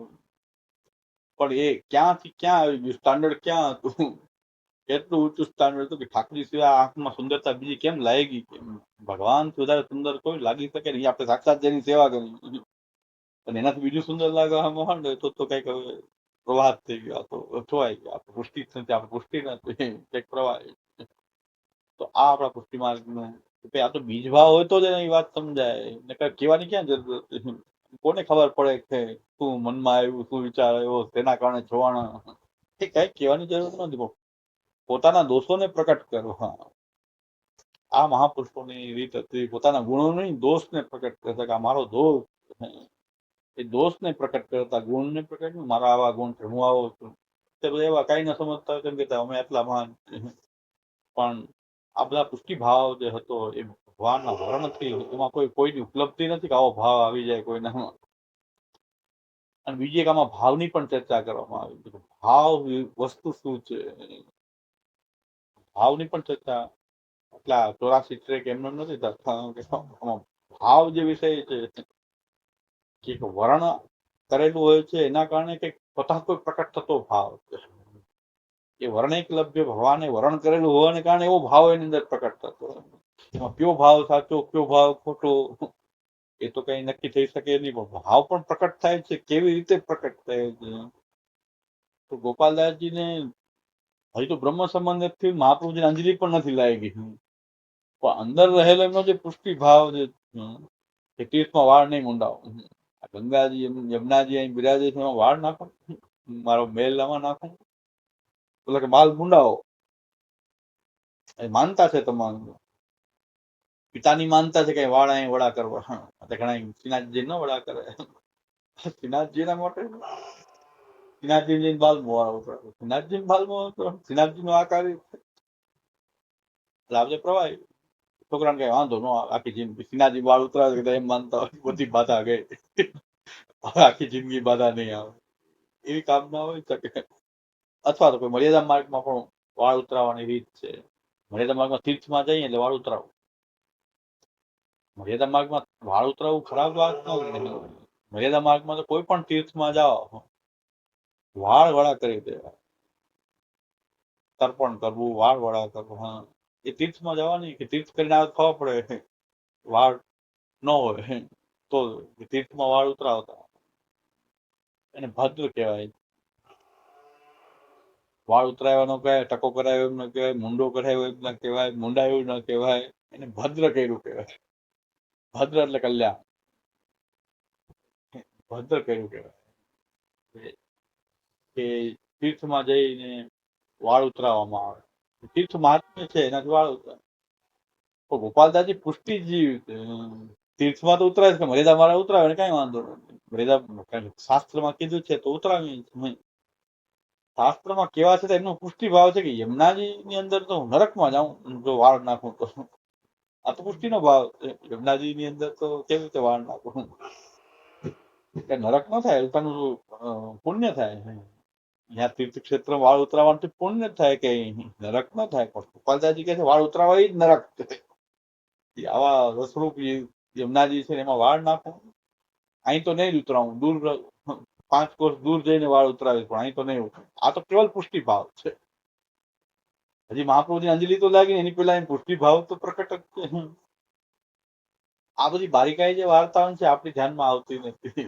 પણ એ ક્યાંથી ક્યાં આવી ગયું, સ્ટાન્ડર્ડ ક્યાં હતું, એટલું ઊંચું સ્ટાન્ડર્ડ હતું કે ઠાકોરજી સિવાય આંખમાં સુંદરતા બીજી કેમ લાગી, ભગવાન વધારે સુંદર કોઈ લાગી શકે નહીં, આપણે સાક્ષાત જેની સેવા કરી અને એનાથી બીજું સુંદર લાગવા માંડે તો કઈક હવે પ્રવાહ થઈ ગયો, તો છોવાઈ ગયા, આપણે પુષ્ટિ નથી, આપણે પુષ્ટિ નથી, કઈક પ્રવાહ. તો આ આપણા પુષ્ટિ માર્ગ નું આ તો બીજ ભાવ હોય તો જ એની વાત સમજાય, ને કઈ કહેવાની ક્યાં જરૂર હતી, કોને ખબર પડે કે શું મનમાં આવ્યું, શું વિચાર આવ્યો, તેના કારણે જોવાના, એ કઈ કહેવાની જરૂર નથી, પોતાના દોષોને પ્રકટ કરો. હા, આ મહાપુરુષોની રીત હતી, પોતાના ગુણો નહીં દોષને પ્રકટ કરતા કે આ મારો દોષ, એ દોષને પ્રકટ કરતા, ગુણને પ્રકટ, મારા આવા ગુણ છે, હું આવો છું. તે બધા એવા કઈ ન સમજતા હોય તેમ કહેતા અમે એટલા મહાન, પણ આ બધા પુષ્ટિ ભાવ જે હતો એ ભગવાનના વર્ણથી, એમાં કોઈની ઉપલબ્ધિ નથી કે આવો ભાવ આવી જાય કોઈનામાં. અને બીજી એક આમાં ભાવની પણ ચર્ચા કરવામાં આવી, ભાવ વસ્તુ શું છે, ભાવની પણ ચર્ચા એટલા 84 ટ્રેક એમને નથી થતા. ભાવ જે વિષય છે કે વર્ણ કરેલું હોય છે એના કારણે કંઈક સ્વતઃ કોઈ પ્રકટ થતો ભાવ છે, એ વર્ણેકલભ્ય ભગવાને વરણ કરેલું હોવાને કારણે એવો ભાવ એની અંદર પ્રકટ થતો. એમાં કયો ભાવ સાચો કયો ભાવ ખોટો એ તો કઈ નક્કી થઈ શકે નહીં, પણ ભાવ પણ પ્રકટ થાય છે. કેવી રીતે પ્રકટ થાય છે? તો ગોપાલદાસજીને હજી તો બ્રહ્મ સંબંધ મહાપ્રભુજીને અંજલિ પણ નથી લાગી, પણ અંદર રહેલો એમનો જે પુષ્ટિ ભાવ છે, તીર્થમાં વાળ નહીં મુંડાવો. ગંગાજી યમુનાજી અહીં બિરાજે છે, એમાં વાળ નાખો, મારો મેલ આમાં નાખો, એટલે કે માલ મુંડાવો. એ માનતા છે તમારું, પિતાની માનતા છે કે વાળ અહીં વડા કરવા. ઘણા શ્રીનાથજી ન વડા કરે, શ્રીનાથજી ના માટે શ્રીનાથજી બાલ શ્રીનાથજી બાલ શ્રીનાથજી નો આકાર લાવજે પ્રવાહ. છોકરાને કઈ વાંધો ન આખી જિંદગી શ્રીનાથજી બાળ ઉતરાવે એમ માનતા હોય, બધી બાધા ગઈ, આખી જિંદગી બાધા નહીં આવે, એવી કામના હોય શકે. અથવા તો કોઈ મર્યાદા માર્ગમાં પણ વાળ ઉતરાવવાની રીત છે. મર્યાદા માર્ગમાં તીર્થમાં જઈએ એટલે વાળ ઉતરાવું. મર્યાદા માર્ગમાં વાળ ઉતરાવવું ખરાબ વાત ન હોય. મર્યાદા માર્ગમાં તો કોઈ પણ તીર્થમાં જાઓ, વાળ વડા કરી દેવા, તર્પણ કરવું, વાળ વડા કરવું. હા, એ તીર્થમાં જવાની કે તીર્થ કરીને આવે ખબર પડે વાળ ન હોય તો તીર્થમાં વાળ ઉતરાવતા એને ભદ્ર કહેવાય. વાળ ઉતરાવવાનો કહેવાય, ટકો કરાયો એમ ન કહેવાય, મુંડો કઢાયો એમ ન કહેવાય, મુંડાયું ન કહેવાય, એને ભદ્ર કર્યું કહેવાય. ભદ્ર એટલે કલ્યાણ, ભદ્ર કર્યું કહેવાય. કે તીર્થમાં જઈને વાળ ઉતરાવવામાં આવે, તીર્થ મહાત્મ્ય છે એનાથી વાળ ઉતરાવે. તો ગોપાલદાસજી પુષ્ટિ જીવ તીર્થમાં તો ઉતરાય છે, મર્યાદા મારા ઉતરાવે કઈ વાંધો નથી. મર્યાદા શાસ્ત્રમાં કીધું છે તો ઉતરાવી. શાસ્ત્રમાં કેવા છે એમનો પુષ્ટિ ભાવ છે કે યમુનાજી ની અંદર તો નરકમાં જાઉં જો વાળ નાખું તો. આ તો પુષ્ટિ નો ભાવ છે. યમુનાજી ની અંદર તો કેવી રીતે વાળ નાખું, નરક ન થાય, ઉલટાનું પુણ્ય થાય. ત્યાં તીર્થ ક્ષેત્ર વાળ ઉતરાવવાનું પુણ્ય થાય, કે નરક ન થાય. પણ ગોપાલદાસજી કહે છે વાળ ઉતરાવા જ નરક. આવા રસરૂપ યમુનાજી છે એમાં વાળ નાખું, અહીં તો નહીં ઉતરાવું, દૂર 5 કોસ દૂર જઈને વાળ ઉતરાવે, પણ અહીં તો નહીં ઉતરાવે. આ તો કેવલ પુષ્ટિ ભાવ છે. હજી મહાપ્રભુની અંજલિ તો લાગી, એની પેલા પુષ્ટિ ભાવ તો પ્રકટ જ છે. આ બધી બારીકાઈ જે વાર્તાઓ છે આપણી ધ્યાનમાં આવતી નથી,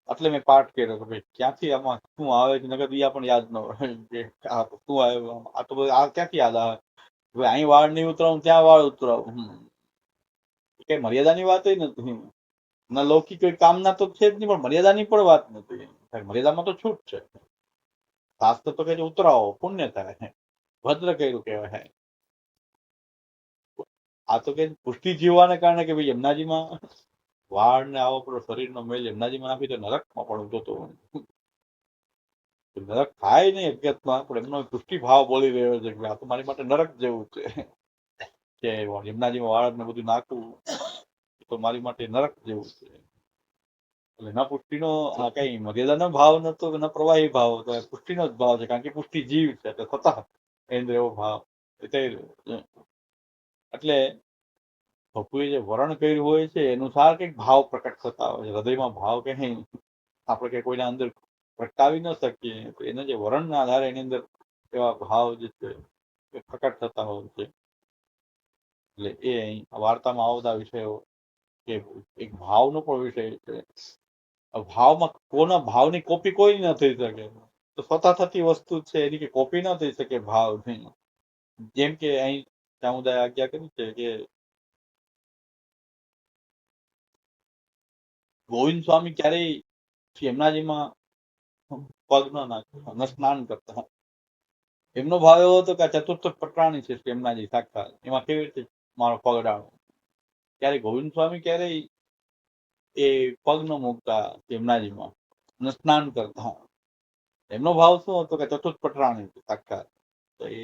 એટલે મેં પાઠ કર્યો કે ભાઈ ક્યાંથી આમાં શું આવે છે, નગર બીજા પણ યાદ ન હોય કે શું આવ્યું. આ તો આ ક્યાંથી યાદ આવે, ભાઈ અહીં વાળ નહીં ઉતરાવું ત્યાં વાળ ઉતરાવું. કઈ મર્યાદાની વાત નથી. ના લૌકિક કોઈ કામના તો છે જ નહીં, પણ મર્યાદાની પણ વાત નથી. મર્યાદામાં તો છૂટ છે. શાસ્ત્ર તો કે ઉતરાવો પુણ્ય થાય, ભદ્ર કર્યું કહેવાય. આ તો કે પુષ્ટિ જીવવાને કારણે કે ભાઈ યમુનાજીમાં વાળ ને આવો પેલો શરીરનો મેલ યમુનાજીમાં નાખી તો નરકમાં પણ ઉતરતો. નરક થાય નહીં હકીકતમાં, પણ એમનો પુષ્ટિ ભાવ બોલી રહ્યો છે કે આ તો મારી માટે નરક જેવું છે, કે યમુનાજીમાં વાળ ને બધું નાખવું તો મારી માટે નરક જેવું છે. એટલે ન પુષ્ટિનો કઈ મર્યાદાનો ભાવ નતો, ન પ્રવાહી ભાવ હતો, પુષ્ટિનો જ ભાવ છે. કારણ કે પુષ્ટિ જીવ છે એટલે થતા એનો એવો ભાવ. એટલે ભગુએ જે વરણ કર્યું હોય છે અનુસાર કઈક ભાવ પ્રકટ થતા હોય છે. હૃદયમાં ભાવ કે આપણે કે કોઈના અંદર પ્રગટાવી ન શકીએ, એના જે વરણના આધારે એની અંદર એવા ભાવ જે છે એ પ્રકટ થતા હોય છે. એટલે એ અહીં વાર્તામાં આવતા વિષયો કે એક ભાવનો પણ વિષય છે. ભાવમાં કોના ભાવની કોપી કોઈ ન થઈ શકે, તો સ્વતઃ થતી વસ્તુ છે એની કે કોપી ન થઈ શકે ભાવ નહીં. જેમ કે અહીં સમુદાય આજ્ઞા કરી છે કે ગોવિંદ સ્વામી ક્યારેય યમુનાજીમાં પગ ન નાખતા, સ્નાન કરતા. એમનો ભાવ એવો હતો કે આ ચતુર્થ પટરાણી છે યમુનાજી સાક્ષાત, એમાં કેવી રીતે મારો પગ ડાળો. ક્યારે ગોવિંદ સ્વામી ક્યારેય એ પગ ન મૂકતા યમુનાજીમાં, સ્નાન કરતા. એમનો ભાવ શું હતો કે ચતુર્થ પટરાણી સાક્ષાત, તો એ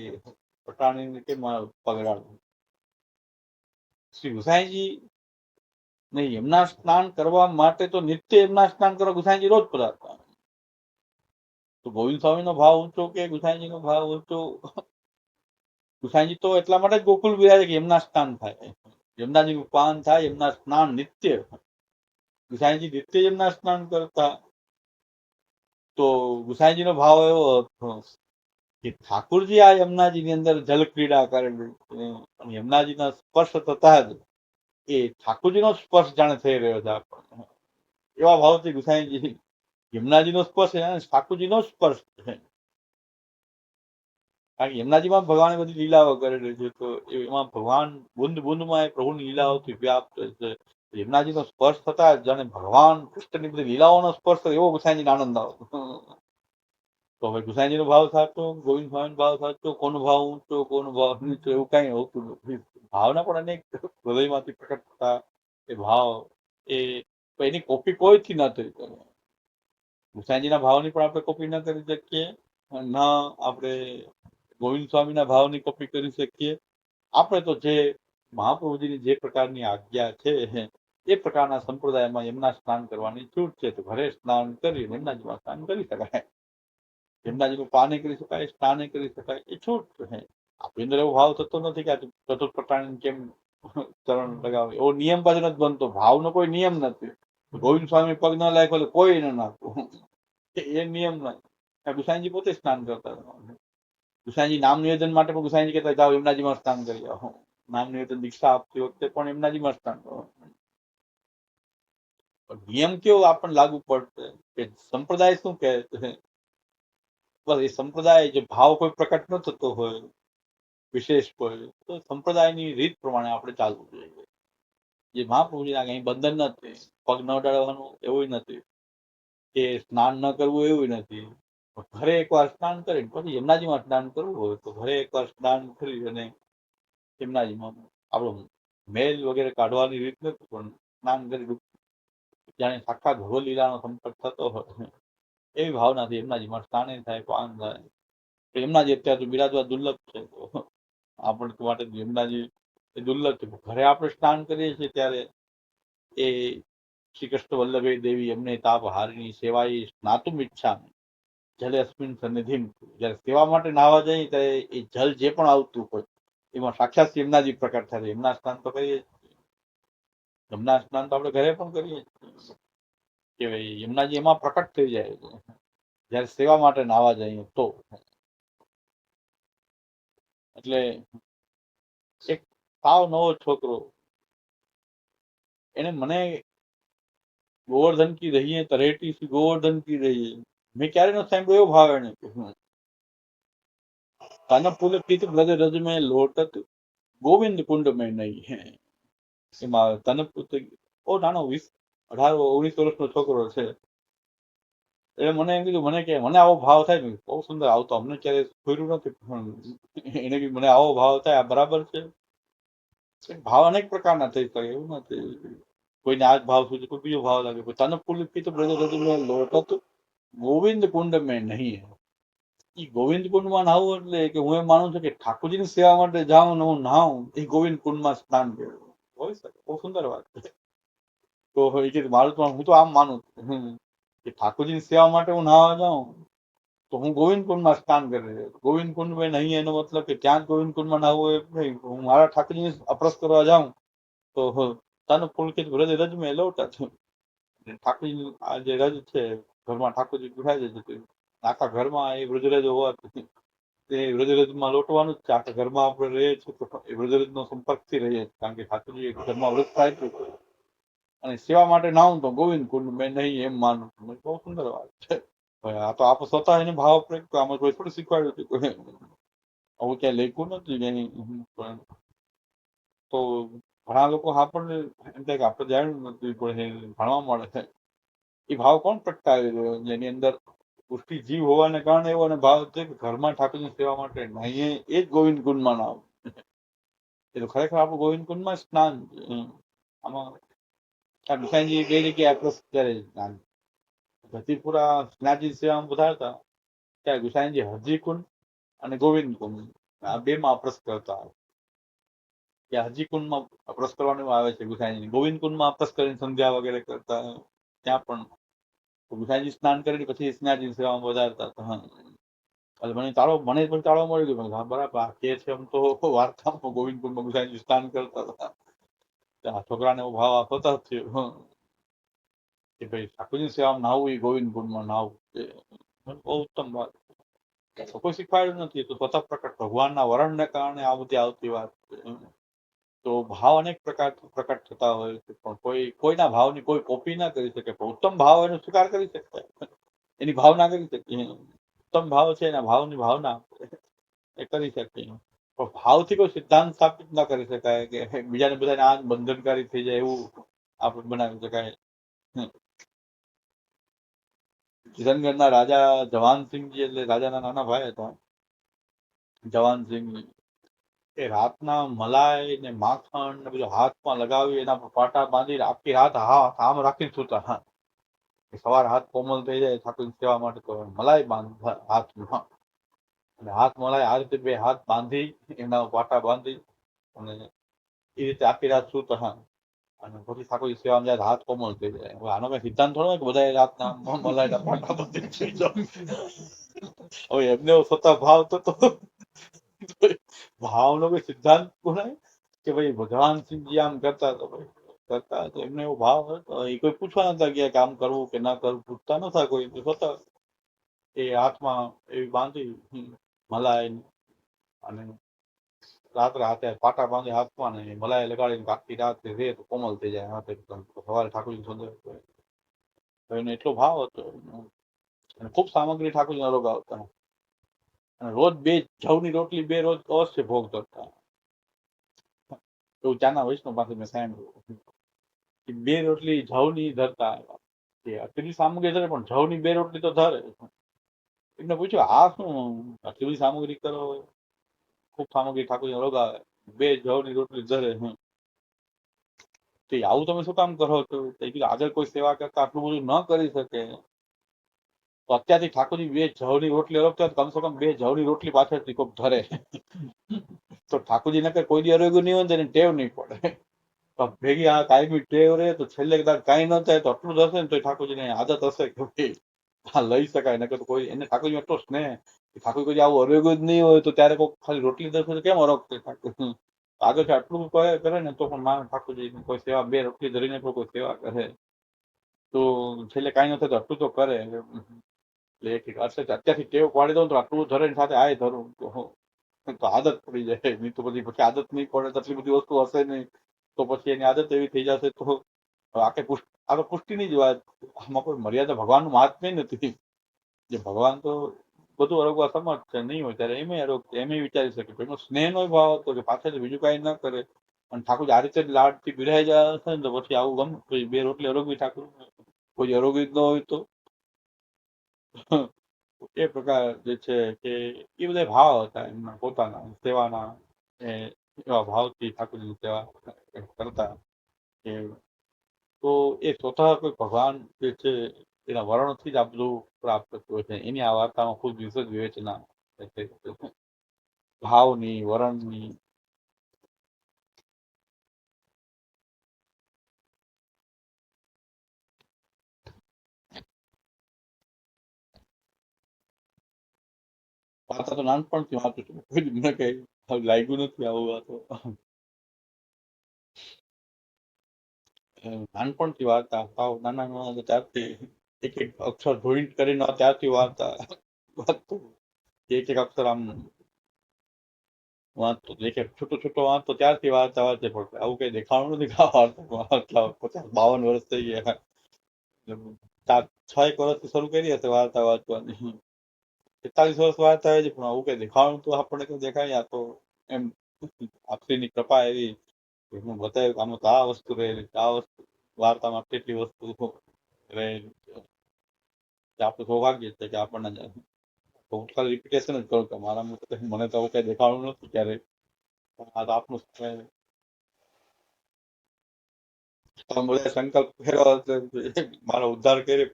પટરાણીને કેમ પગ ડાળવું. શ્રી ગુસાઈજી નહીં, એમના સ્નાન કરવા માટે તો નિત્ય એમના સ્નાન કરવા ગુસાઈજી રોજ પધારતા. તો ગોવિંદ સ્વામીનો ભાવ ઊંચો કે ગુસાઈજીનો ભાવ ઊંચો? ગુસાઈજી તો એટલા માટે જ ગોકુળ બિરાજે કે એમના સ્નાન થાય, યમુનાજીનું પાન થાય, એમના સ્નાન નિત્ય. ગુસાઈજી નિત્ય એમના સ્નાન કરતા. તો ગુસાઈજીનો ભાવ એવો હતો કે ઠાકુરજી આ યમુનાજીની અંદર જલ ક્રીડા કરેલી અને યમુનાજીના સ્પર્શ થતા જ એ ઠાકુરજીનો સ્પર્શ જાણે થઈ રહ્યો છે આપણને. એવા ભાવથી ગુસાઈજી યમુનાજીનો સ્પર્શ છે ઠાકુરજીનો સ્પર્શ છે. કારણ કે યમુનાજીમાં ભગવાને બધી લીલાઓ કરેલી છે, તો એમાં ભગવાન બુંદ બુંદમાં એ પ્રભુની લીલાઓથી વ્યાપ્ત છે. યમુનાજીનો સ્પર્શ થતા જાણે ભગવાન કૃષ્ણની બધી લીલાઓનો સ્પર્શ એવો ગુસાઈજીને આનંદ આવતો. તો હવે ગુસાઈજીનો ભાવ સાચો, ગોવિંદ સ્વામીનો ભાવ સાચો, કોનો ભાવ ઊંચો, કોનો ભાવ નીચો એવું કઈ હોતું નથી. ભાવના પણ અનેક હૃદયમાંથી પ્રકટ થતા એ ભાવ એની કોપી કોઈથી ન થઈ શકે. ગુસાઈજીના ભાવની પણ આપણે કોપી ન કરી શકીએ, ન આપણે ગોવિંદ સ્વામીના ભાવની કોપી કરી શકીએ. આપણે તો જે મહાપ્રભુજીની જે પ્રકારની આજ્ઞા છે એ પ્રકારના સંપ્રદાયમાં યમુના સ્નાન કરવાની છૂટ છે. તો ઘરે સ્નાન કરી યમુનાજીમાં સ્નાન કરી શકાય. યમુનાજીનું પાને કરી શકાય, સ્નાને કરી શકાય, એ છૂટ છે. આપણી અંદર એવો ભાવ થતો નથી કે ચતુર્થ પ્રકારની કેમ ચરણ લગાવે, એવો નિયમ પાછો નથી બનતો. ભાવનો કોઈ નિયમ નથી. ગોવિંદ સ્વામી પગ ન લાગ્યો એટલે કોઈ ન નાખવું, એ નિયમ નથી. ગુસાઈજી પોતે સ્નાન કરતા. ગુસાઈજી નામ નિવેદન માટે પણ ગુસાઈજી કહેતા જાઓ યમુનાજીમાં સ્નાન કરી આવો. નામ નિવેદન દીક્ષા આપતી વખતે પણ યમુનાજીમાં સ્નાન કરો. નિયમ કેવો આપણને લાગુ પડશે કે સંપ્રદાય શું કહે છે, બસ એ સંપ્રદાય જે ભાવ કોઈ પ્રકટ ન થતો હોય વિશેષ કોઈ, તો સંપ્રદાયની રીત પ્રમાણે આપણે ચાલવું જોઈએ. જે મહાપ્રભુજીના કઈ બંધન નથી. પગ ન અડાડવાનું એવું નથી, કે સ્નાન ન કરવું એવું નથી. ઘરે એકવાર સ્નાન કરી પછી યમુનાજીમાં સ્નાન કરવું હોય તો ઘરે એકવાર સ્નાન કરી અને યમુનાજીમાં આપણો મેલ વગેરે કાઢવાની રીત નથી, પણ સ્નાન કરી જાણે આખા ભગવદ લીલાનો સંપર્ક થતો હોય એવી ભાવનાથી યમુનાજીમાં સ્નાને થાય, પાન થાય. યમુનાજી અત્યારે બિરાજવા દુર્લભ છે, આપણે માટે યમુનાજી એ દુર્લભ છે. ઘરે આપણે સ્નાન કરીએ છીએ ત્યારે એ શ્રી કૃષ્ણ વલ્લભે દેવી અમને તાપ હારિણી સેવાઈ સ્નાતુમ ઈચ્છા જલે અસ્મિન સન્નિધિમ. જયારે સેવા માટે નાહવા જઈએ ત્યારે એ જલ જે પણ આવતું હોય એમાં સાક્ષાત યમુનાજી પ્રકટ થાય. યમુના સ્નાન તો કરીએ, યમુના સ્નાન તો આપણે ઘરે પણ કરીએ કે યમુનાજી એમાં પ્રકટ થઈ જાય જયારે સેવા માટે નાહવા જઈએ તો. એટલે એક સાવ નવો છોકરો એને મને ગોવર્ધન કી રહીએ તરેટી સી ગોવર્ધન કી રહીએ, મેં ક્યારે ન સાંભળ્યો એવો ભાવ એને. તન પુલકિત બ્રજ રજ મેં લોટત ગોવિંદ કુંડ મેં નહીં હે. એમાં તન બહુ નાનો 18-19 વર્ષનો છોકરો છે. એટલે મને એમ કીધું, મને કે મને આવો ભાવ થાય ને બહુ સુંદર, આવતો અમને ક્યારે ખોર્યું નથી, એને કીધું મને આવો ભાવ થાય આ બરાબર છે. ભાવ અનેક પ્રકારના થઈ શકે, એવું નથી કોઈને આ જ ભાવ સુધી કોઈ બીજો ભાવ લાગે. તન પુલકિત બ્રજ રજ મેં લોટત ગોવિંદ કુંડ મેં નહીં. એ ગોવિંદ કુંડમાં નાહવું એટલે કે હું એમ માનું છું કે ઠાકોરજીની સેવા માટે જાઉં ને હું નાહું એ ગોવિંદ કુંડમાં સ્નાન કરું. હોય શકે, બહુ સુંદર વાત છે. તો મારું તો હું તો આમ માનું કે ઠાકોરજીની સેવા માટે હું નાહવા જાઉં તો હું ગોવિંદ કુંડમાં સ્નાન કરી રહ્યો. ગોવિંદ કુંડ મેં નહીં એનો મતલબ કે ત્યાં જ ગોવિંદ કુંડમાં નાહવું એ નહીં. હું મારા ઠાકોરજીને અપરસ કરવા જાઉં તો તન પુલકિત બ્રજ રજ મેં લોટા છું. ઠાકોરજી આ જે રજ છે ઘરમાં ઠાકોરજી બિરાજે છે, આખા ઘરમાં એ વ્રજરજ હોવાથી તે વ્રજરજમાં લોટવાનું જ છે. આખા ઘરમાં આપણે રહીએ છીએ તો એ વ્રજરજનો સંપર્કથી રહીએ, કારણ કે ઠાકોરજી ઘરમાં વ્રત થાય છે. અને સેવા માટે નાહું તો ગોવિંદ કુંડ મેં નહીં એમ માનું. બહુ સુંદર વાત છે. આ તો આપણે સ્વતઃ એને ભાવ પ્રયોગ, આમાં કોઈ થોડું શીખવાડ્યું હતું, કોઈ આવું ક્યાંય લખ્યું નથી એની. તો ઘણા લોકો આપણને એમ થાય કે આપણે જાણ્યું નથી, પણ ભણવા મળે છે. એ ભાવ કોણ પ્રગટાવી રહ્યો, જેની અંદર પુષ્ટિ જીવ હોવાને કારણે એવો ભાવ છે કે ઘરમાં ઠાકોરની સેવા માટે નહીં એ જ ગોવિંદ કુંડમાં નાવ. એ તો ખરેખર આપણું ગોવિંદ કુંડમાં સ્નાન. આમાં ગુસાઈજી બે જગ્યાએ અપ્રોચ કરે સ્નાન. ગતિપુરા સ્નાનજી સેવામાં પધારતા ત્યારે ગુસાઈજી હરજી કુંડ અને ગોવિંદ કુંડ આ બેમાં અપ્રોચ કરતા. ત્યાં હરજી કુંડમાં અપ્રોચ કરવાનું આવે છે ગુસાઈજી. ગોવિંદ કુંડમાં અપ્રોચ કરીને સંધ્યા વગેરે કરતા. ત્યાં પણ ગુસાઈજી સ્નાન કરીને પછી સ્નાનજી સેવામાં વધારતા હતા. મને પણ તાળો મળી ગયો. બરાબર આ કે છે એમ તો વાર્તામાં ગોવિંદ કુંડમાં ગુસાઈજી સ્નાન કરતા હતા. છોકરાને એવો ભાવ આપતો થયો કે ભાઈ ઠાકોરજી સેવામાં નાહવું એ ગોવિંદ કુંડમાં નાહવું, બહુ ઉત્તમ વાત. તો કોઈ શીખવાડ્યું નથી. તો સ્વતઃ પ્રકટ ભગવાનના વર્ણને કારણે આ બધી આવતી વાત. તો ભાવ અનેક પ્રકારથી પ્રકટ થતા હોય છે, પણ કોઈના ભાવની કોઈ કોપી ના કરી શકે. પણ ઉત્તમ ભાવ એનો સ્વીકાર કરી શકે, એની ભાવના કરી શકે. ઉત્તમ ભાવ છે એના ભાવની ભાવના એ કરી શકે. પણ ભાવથી કોઈ સિદ્ધાંત સ્થાપિત ના કરી શકાય કે બીજાને બધાને આ બંધનકારી થઈ જાય એવું આપણે બનાવી શકાય. કિરણગઢના રાજા જવાનસિંહજી, એટલે રાજાના નાના ભાઈ હતા જવાનસિંહ, એ રાતના મલાઈ ને માખણ ને બધું હાથમાં લગાવી એના પર પાટા બાંધી આખી રાત આમ રાખીને સુતા. સવાર હાથ કોમલ થઈ જાય ઠાકોરની સેવા માટે તો મલાઈ બાંધ હાથમાં, અને હાથ મલાઈ આ રીતે બે હાથ બાંધી એના પાટા બાંધી અને એ રીતે આખી રાત સુતા. અને પછી ઠાકોરની સેવામાં જાય હાથ કોમલ થઈ જાય. હવે આનો કઈ સિદ્ધાંત થોડો કે બધા રાતના મલાઈના પાટા બાંધી સુઈ જાવ. હવે એમને સ્વતઃ ભાવ તો ભાવનો કોઈ સિદ્ધાંત બોલાય કે ભાઈ ભગવાનસિંહજી આમ કરતા તો ભાઈ કરતા, તો એમને એવો ભાવ હતો. એ કોઈ પૂછવા નતા ગયા કે આમ કરવું કે ના કરવું, પૂછતા નતા કોઈ. સ્વતઃ એ હાથમાં એવી બાંધી મલાઈ, અને રાત્રે હાથે પાટા બાંધી હાથમાં ને મલાઈ લગાડીને આખી રાત રે તો કોમલ થઈ જાય હાથે. સવારે ઠાકોરજી સુંદર. એનો એટલો ભાવ હતો. અને ખૂબ સામગ્રી ઠાકોરજી અરોગાવતા. અને રોજ બે જવની રોટલી બે રોજ અવશ્ય ભોગ કરતા. એવું ચાના વૈષ્ણવ પાસે મેં સાંભળ્યું. બે રોટલી જવની ધરતા. આટલી સામગ્રી ધરે પણ જવની બે રોટલી તો ધરે. એમને પૂછ્યું આ શું આટલી બધી સામગ્રી કરો? ખૂબ સામગ્રી ઠાકોરજી અરોગાવે, બે જવની રોટલી ધરે. તો આવું તમે શું કામ કરો છો? આગળ કોઈ સેવા કરતા આટલું બધું ન કરી શકે તો અત્યારથી ઠાકોરજી બે જવની રોટલી અરોગતા, કમસે કમ બે જવની રોટલી પાછળથી કોક ધરે. તો ઠાકોરજી નકર કોઈ દી અરોગ્યું નહીં હોય તો એને ટેવ નહીં પડે. તો ભેગી આ કાયમી ટેવ રહે તો છેલ્લે કદાચ કાંઈ ન થાય તો આટલું જ હશે ને તો ઠાકોરજીને આદત હશે કે હા લઈ શકાય. નકર તો કોઈ એને ઠાકોરજી એટલો સ્નેહ, ઠાકોર કોઈ આવું અરોગ્યું જ નહીં હોય તો ત્યારે કોઈ ખાલી રોટલી દર્શન કેમ અરોગશે ઠાકોર? આગળ આટલું કરે ને તો પણ માન ઠાકોરજી કોઈ સેવા બે રોટલી ધરીને પણ કોઈ સેવા કરે તો છેલ્લે કાંઈ ન થાય તો આટલું તો કરે. એટલે અત્યારથી ટેવ પાડી દઉં તો આટલું ધરે ને સાથે આય ધરું તો આદત પડી જાય. નહીં તો પછી આદત નહીં પડે તો આટલી બધી વસ્તુ હશે નહીં તો પછી એની આદત એવી થઈ જશે તો આ તો પુષ્ટિની જ વાત. આમાં કોઈ મર્યાદા ભગવાનનું મહાત્મ્ય નથી. જે ભગવાન તો બધું અરોગવા સમર્થ છે. નહીં હોય ત્યારે એમ અરોગ એમ વિચારી શકે. એનો સ્નેહનો ભાવ હતો કે પાછળથી બીજું કાંઈ ન કરે. અને ઠાકોર આ રીતે લાડથી બિરાઈ જાય છે ને તો પછી આવું ગમ બે રોટલી અરોગવી ઠાકોર કોઈ અરોગી જ ન હોય તો એ પ્રકાર જે છે કે એ બધા ભાવ હતા એમના પોતાના સેવાના. એવા ભાવથી ઠાકોરજીની સેવા કરતા. તો એ સ્વતઃ કોઈ ભગવાન જે છે એના વર્ણથી જ આ બધું પ્રાપ્ત થતું હોય છે. એની આ વાર્તામાં ખૂબ વિશેષ વિવેચના ભાવની, વર્ણની. વાર્તા તો નાનપણથી વાંચું છું. મને કઈ લાગ્યું નથી આવું વાતો. નાનપણથી વાર્તા સાવ નાના નાના ત્યારથી એક એક અક્ષર જોઈન્ટ કરીને ત્યારથી વાર્તા વાંચતો. એક એક અક્ષર આમ વાંચતો. એક એક છૂટો છૂટો વાંચતો ત્યારથી વાર્તા વાંચે. પણ આવું કઈ દેખાણું નથી કે વાર્તા 50-52 વર્ષ થઈ ગયા. 6 વર્ષથી શરૂ કરી હશે વાર્તા વાંચવાની. 43 વર્ષ વાર્તા આવી છે પણ આવું કઈ દેખાણું તો આપણને કઈ દેખાય. આ તો એમ આપણીની કૃપા એવી એમાં બતાવ્યું કે આમાં તો આ વસ્તુ રહેલી, આ વસ્તુ વાર્તામાં કેટલી વસ્તુ રહેલી. આપણું સૌભાગ્ય છે કે આપણને હું ખાલી રિપીટેશન જ કરું કે મારામાં મને તો આવું કઈ દેખાણું નથી ક્યારે. આ તો આપણું બધા સંકલ્પ ફેરવા મારો ઉદ્ધાર કરે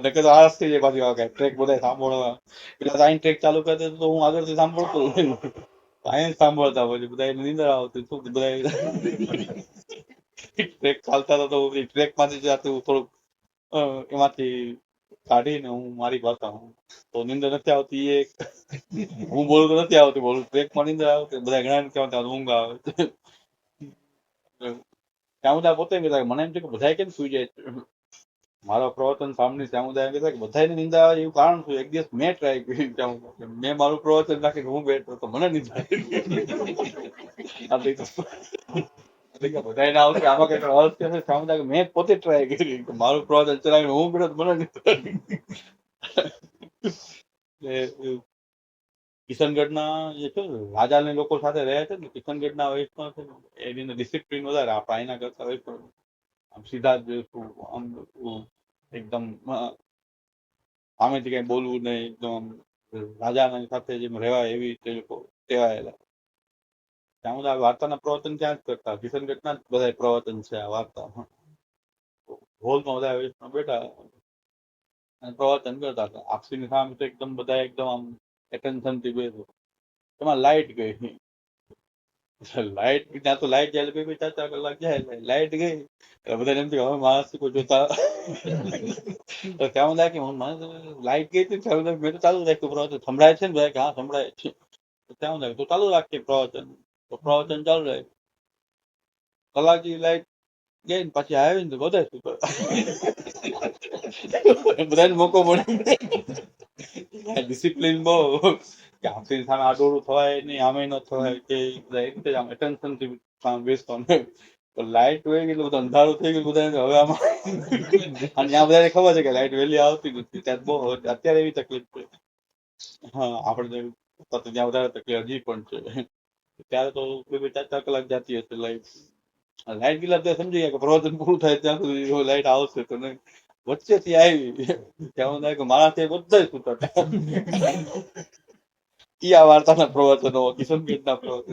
નકર આળસ થઈ જાય પાછી ટ્રેક બધા સાંભળવા. પેલા અહીં ટ્રેક ચાલુ કરી દે તો હું આગળથી સાંભળતો અહીં સાંભળતા પછી બધા નીંદર આવતી શું બધા ટ્રેક ચાલતા હતા તો ટ્રેક માંથી જતું થોડુંક એમાંથી કાઢીને હું મારી ભાષા તો નીંદર નથી આવતી. એ હું બોલું તો નથી આવતી, બોલું ટ્રેકમાં નીંદર આવતી. બધા ઘણા કહેવાતા ઊંઘ આવે. ત્યાં બધા પોતે મને એમ છે કે બધા કેમ સુઈ જાય મારો પ્રવચન સામની સમુદાય કહેતા કે બધાને નિંદા આવે એવું કારણ શું? એક દિવસ મેં ટ્રાય કરી મેં મારું પ્રવચન રાખીને હું બેઠો તો મને નિંદા બધાને આવશે આમાં કઈ રહસ્ય છે સમુદાય મેં પોતે ટ્રાય કરી મારું પ્રવચન ચલાવીને હું બેઠો મને નિંદા કિશનગઢના જે છે રાજાને લોકો સાથે રહ્યા છે ને કિશનગઢના વૈષ્ણવ છે એની ડિસિપ્લિન વધારે આપણે અહીંના કરતા વૈષ્ણવ આમ સીધા જ આમ એકદમ સામેથી કઈ બોલવું નહીં એકદમ રાજાની સાથે જેમ રહેવાય એવી તે લોકો ટેવાયેલા ત્યાં બધા વાર્તાના પ્રવચન ત્યાં જ કરતા કિશનગઢના જ બધા પ્રવચન છે આ વાર્તા હોલમાં બધા વૈષ્ણવ બેઠા અને પ્રવચન કરતા હતા આપસીની સામે તો એકદમ બધા એકદમ આમ એટેન્શન થી બેઠો એમાં લાઇટ ગઈ લાઇટ ત્યાં તો લાઇટ જાય 2-4 કલાક જાય લાઇટ ગઈ બધા એમ હવે માણસ કોઈ જોતા તો ત્યાં લાગે કે લાઇટ ગઈ હતી મેં તો ચાલુ રાખ્યું પ્રવચન સંભળાય છે ને બધા કે હા સંભળાય છે ત્યાં લાગે તો ચાલુ રાખીએ પ્રવચન તો પ્રવચન ચાલુ રહે કલાક જેવી લાઇટ ગઈ ને પછી આવી ને બધા શું બધાને મોકો મળે ડિસિપ્લિન બહુ કે આપણી સામે આડોડું થવાય નહીં આમે ન થવાય કે બધા આમ એટેન્શન થી બેસતો લાઇટ વહી ગઈ બધું અંધારું થઈ ગયું બધા હવે આમાં અને ત્યાં બધાને ખબર છે કે લાઇટ વહેલી આવતી નથી ત્યાં બહુ અત્યારે એવી તકલીફ છે હા આપણે ત્યાં વધારે તકલીફ હજી પણ છે ત્યારે તો 2-4 કલાક જતી હશે લાઇટ લાઇટ ગયેલા ત્યાં સમજી ગયા કે પ્રવચન પૂરું થાય ત્યાં સુધી લાઇટ આવશે તો નહીં વચ્ચેથી આવી ત્યાં કે માણસ બધા સુતા આ વાર્તાના પ્રવચનો કિશનગઢના પ્રવચન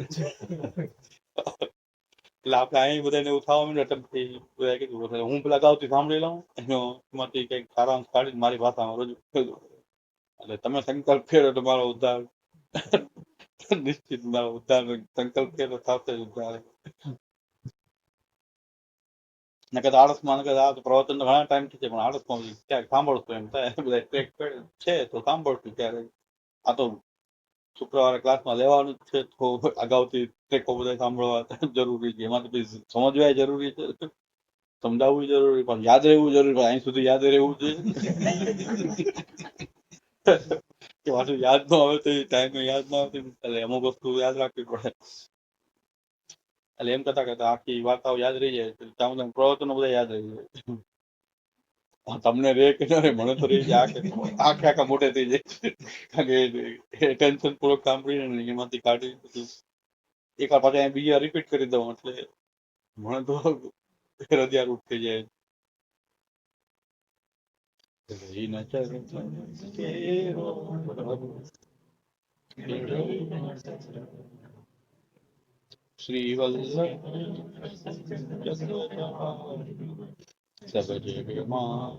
એટલે આપણે અહીં બધાને એવું થવા માંડ્યું અટકથી બધા કીધું હું પેલા ગાવથી સાંભળી લઉં એમાંથી કંઈક સારાંશ કાઢીને મારી ભાષામાં રજૂ કર્યું એટલે તમે સંકલ્પ ફેરો તો મારો ઉદ્ધાર નિશ્ચિત મારો ઉદ્ધાર સંકલ્પ ફેરો થશે જ ઉદ્ધાર નકર આળસમાં નકર આ પ્રવચન તો ઘણા ટાઈમ થી છે પણ આળસમાં ક્યાંક સાંભળતું એમ થાય બધા ટ્રેક છે તો સાંભળતું ક્યારેક આ તો શુક્રવારે ક્લાસમાં લેવાનું જ છે તો અગાઉથી ટ્રેકો બધા સાંભળવા જરૂરી છે એમાં તો સમજવા જરૂરી છે સમજાવવું જરૂરી પણ યાદ રહેવું જરૂરી પણ અહીં સુધી યાદ રહેવું જોઈએ કે પાછું યાદ ન આવે તો ટાઈમે યાદ ન આવતી એટલે અમુક વસ્તુ યાદ રાખવી પડે એટલે એમ કરતા કરતા આખી વાર્તાઓ યાદ રહી જાય ત્યાં પ્રવચનો બધા યાદ રહી જાય તમને રે કે ના રે મને તો રહી જાય આખે આખા મોટે થઈ જાય કારણ કે ટેન્શન પૂર્વક સાંભળીને એમાંથી કાઢી એક વાર પાછા બીજી વાર રિપીટ કરી દઉં એટલે મને તો હૃદયારૂપ થઈ જાય શ્રી વલ્લભ સબ જગમાં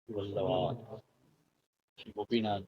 વલ્લભ શ્રી ગોપીનાથ